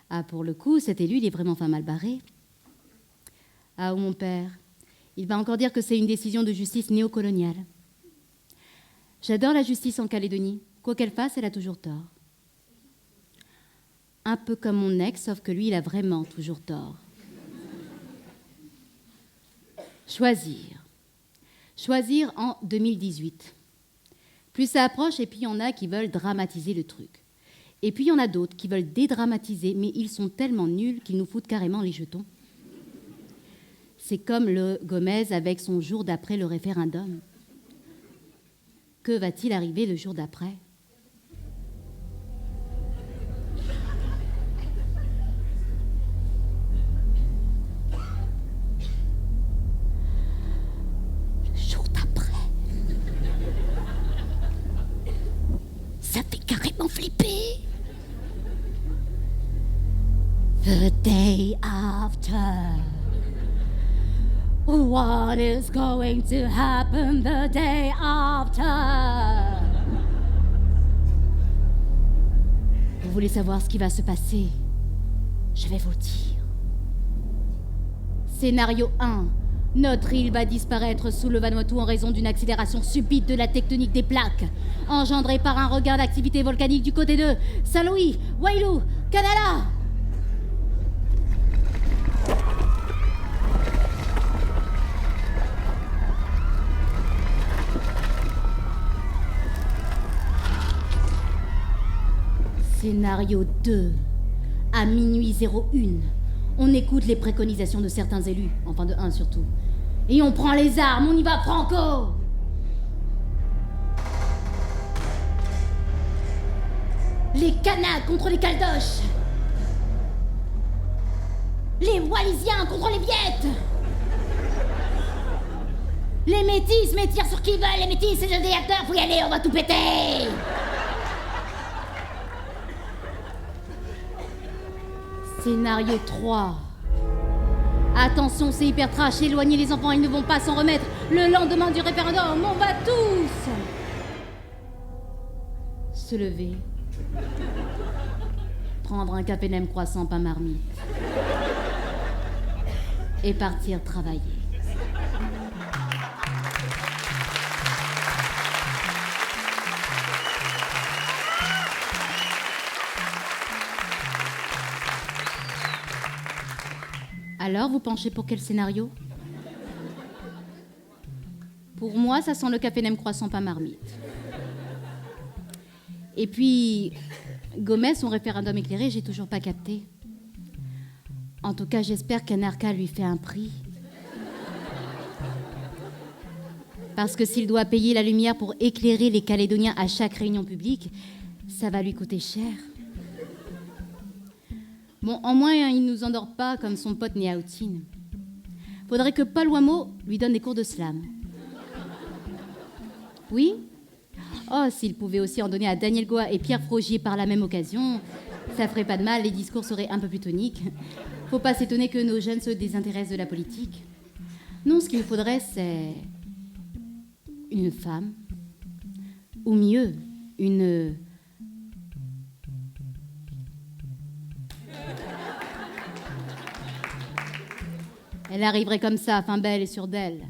S1: Ah, pour le coup, cet élu, il est vraiment pas mal barré. Ah, ou mon père, il va encore dire que c'est une décision de justice néocoloniale. J'adore la justice en Calédonie. Quoi qu'elle fasse, elle a toujours tort. Un peu comme mon ex, sauf que lui, il a vraiment toujours tort. Choisir en 2018. Plus ça approche, et puis il y en a qui veulent dramatiser le truc. Et puis il y en a d'autres qui veulent dédramatiser, mais ils sont tellement nuls qu'ils nous foutent carrément les jetons. C'est comme le Gomez avec son jour d'après le référendum. Que va-t-il arriver le jour d'après ? Flipper. The day after. What is going to happen the day after? Vous voulez savoir ce qui va se passer? Je vais vous le dire. Scénario 1. Notre île va disparaître sous le Vanuatu en raison d'une accélération subite de la tectonique des plaques, engendrée par un regain d'activité volcanique du côté de Saint-Louis, Wailu, Canada. Scénario 2. À minuit 01. On écoute les préconisations de certains élus, enfin de un surtout. Et on prend les armes, on y va franco! Les Kanaks contre les Caldoches! Les Wallisiens contre les Viettes! Les Métis, mais tirent sur qui veulent, les Métis, c'est le déacteur, faut y aller, on va tout péter! Scénario 3. Attention, c'est hyper trash, éloignez les enfants, ils ne vont pas s'en remettre. Le lendemain du référendum, on va tous se lever, prendre un café nem croissant pain marmite et partir travailler. Alors, vous penchez pour quel scénario? Pour moi, ça sent le café nem croissant pain marmite. Et puis, Gomez, son référendum éclairé, j'ai toujours pas capté. En tout cas, j'espère qu'Anarka lui fait un prix. Parce que s'il doit payer la lumière pour éclairer les Calédoniens à chaque réunion publique, ça va lui coûter cher. Bon, en moins, il nous endort pas comme son pote Néaoutine. Faudrait que Paul Wameau lui donne des cours de slam. Oui? Oh, s'il pouvait aussi en donner à Daniel Goa et Pierre Frogier par la même occasion, ça ferait pas de mal, les discours seraient un peu plus toniques. Faut pas s'étonner que nos jeunes se désintéressent de la politique. Non, ce qu'il nous faudrait, c'est une femme. Ou mieux, une... Elle arriverait comme ça, fin belle et sûre d'elle.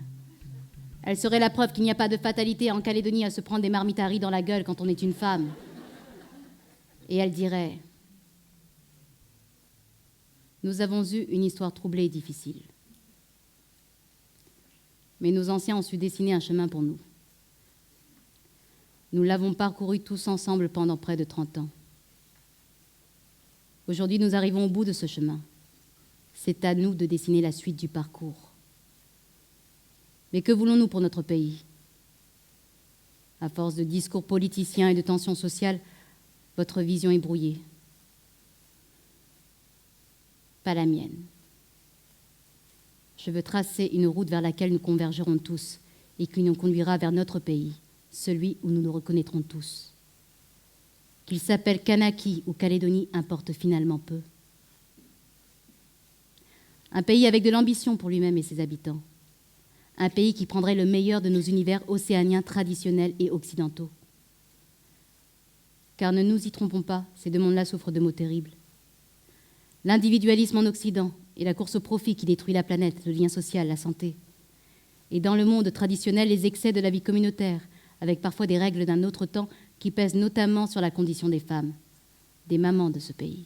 S1: Elle serait la preuve qu'il n'y a pas de fatalité en Calédonie à se prendre des marmites à riz dans la gueule quand on est une femme. Et elle dirait: nous avons eu une histoire troublée et difficile. Mais nos anciens ont su dessiner un chemin pour nous. Nous l'avons parcouru tous ensemble pendant près de 30 ans. Aujourd'hui, nous arrivons au bout de ce chemin. C'est à nous de dessiner la suite du parcours. Mais que voulons-nous pour notre pays? À force de discours politiciens et de tensions sociales, votre vision est brouillée. Pas la mienne. Je veux tracer une route vers laquelle nous convergerons tous et qui nous conduira vers notre pays, celui où nous nous reconnaîtrons tous. Qu'il s'appelle Kanaki ou Calédonie importe finalement peu. Un pays avec de l'ambition pour lui-même et ses habitants. Un pays qui prendrait le meilleur de nos univers océaniens traditionnels et occidentaux. Car ne nous y trompons pas, ces deux mondes-là souffrent de maux terribles. L'individualisme en Occident et la course au profit qui détruit la planète, le lien social, la santé. Et dans le monde traditionnel, les excès de la vie communautaire, avec parfois des règles d'un autre temps qui pèsent notamment sur la condition des femmes, des mamans de ce pays.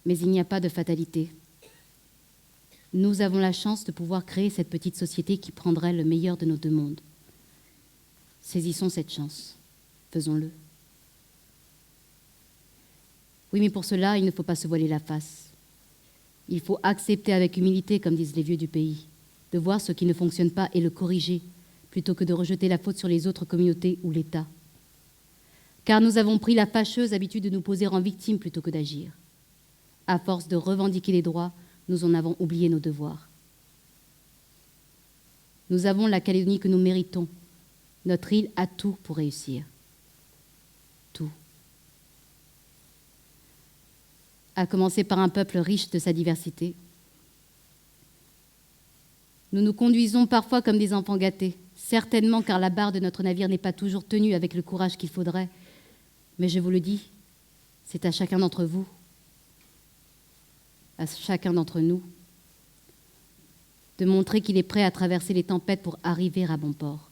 S1: Mais il n'y a pas de fatalité. Nous avons la chance de pouvoir créer cette petite société qui prendrait le meilleur de nos deux mondes. Saisissons cette chance. Faisons-le. Oui, mais pour cela, il ne faut pas se voiler la face. Il faut accepter avec humilité, comme disent les vieux du pays, de voir ce qui ne fonctionne pas et le corriger, plutôt que de rejeter la faute sur les autres communautés ou l'État. Car nous avons pris la fâcheuse habitude de nous poser en victime plutôt que d'agir. À force de revendiquer les droits, nous en avons oublié nos devoirs. Nous avons la Calédonie que nous méritons. Notre île a tout pour réussir. Tout. À commencer par un peuple riche de sa diversité. Nous nous conduisons parfois comme des enfants gâtés, certainement car la barre de notre navire n'est pas toujours tenue avec le courage qu'il faudrait. Mais je vous le dis, c'est à chacun d'entre vous, à chacun d'entre nous, de montrer qu'il est prêt à traverser les tempêtes pour arriver à bon port,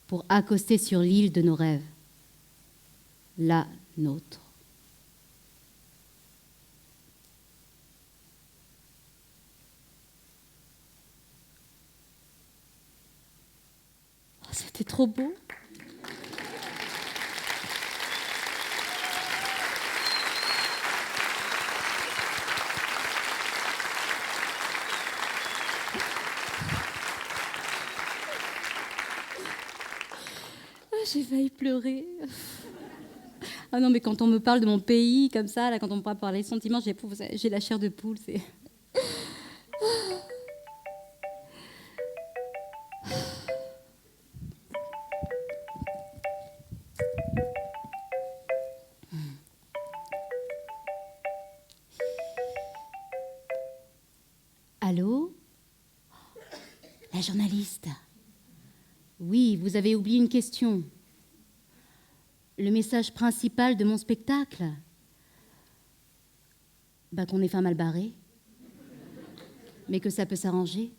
S1: pour accoster sur l'île de nos rêves, la nôtre.
S4: Oh, c'était trop beau. J'ai failli pleurer. Ah non, mais quand on me parle de mon pays, comme ça, là, quand on me parle des sentiments, j'ai la chair de poule. C'est...
S1: Allô? La journaliste. Oui, vous avez oublié une question. Le message principal de mon spectacle, qu'on est femme mal barrée, mais que ça peut s'arranger.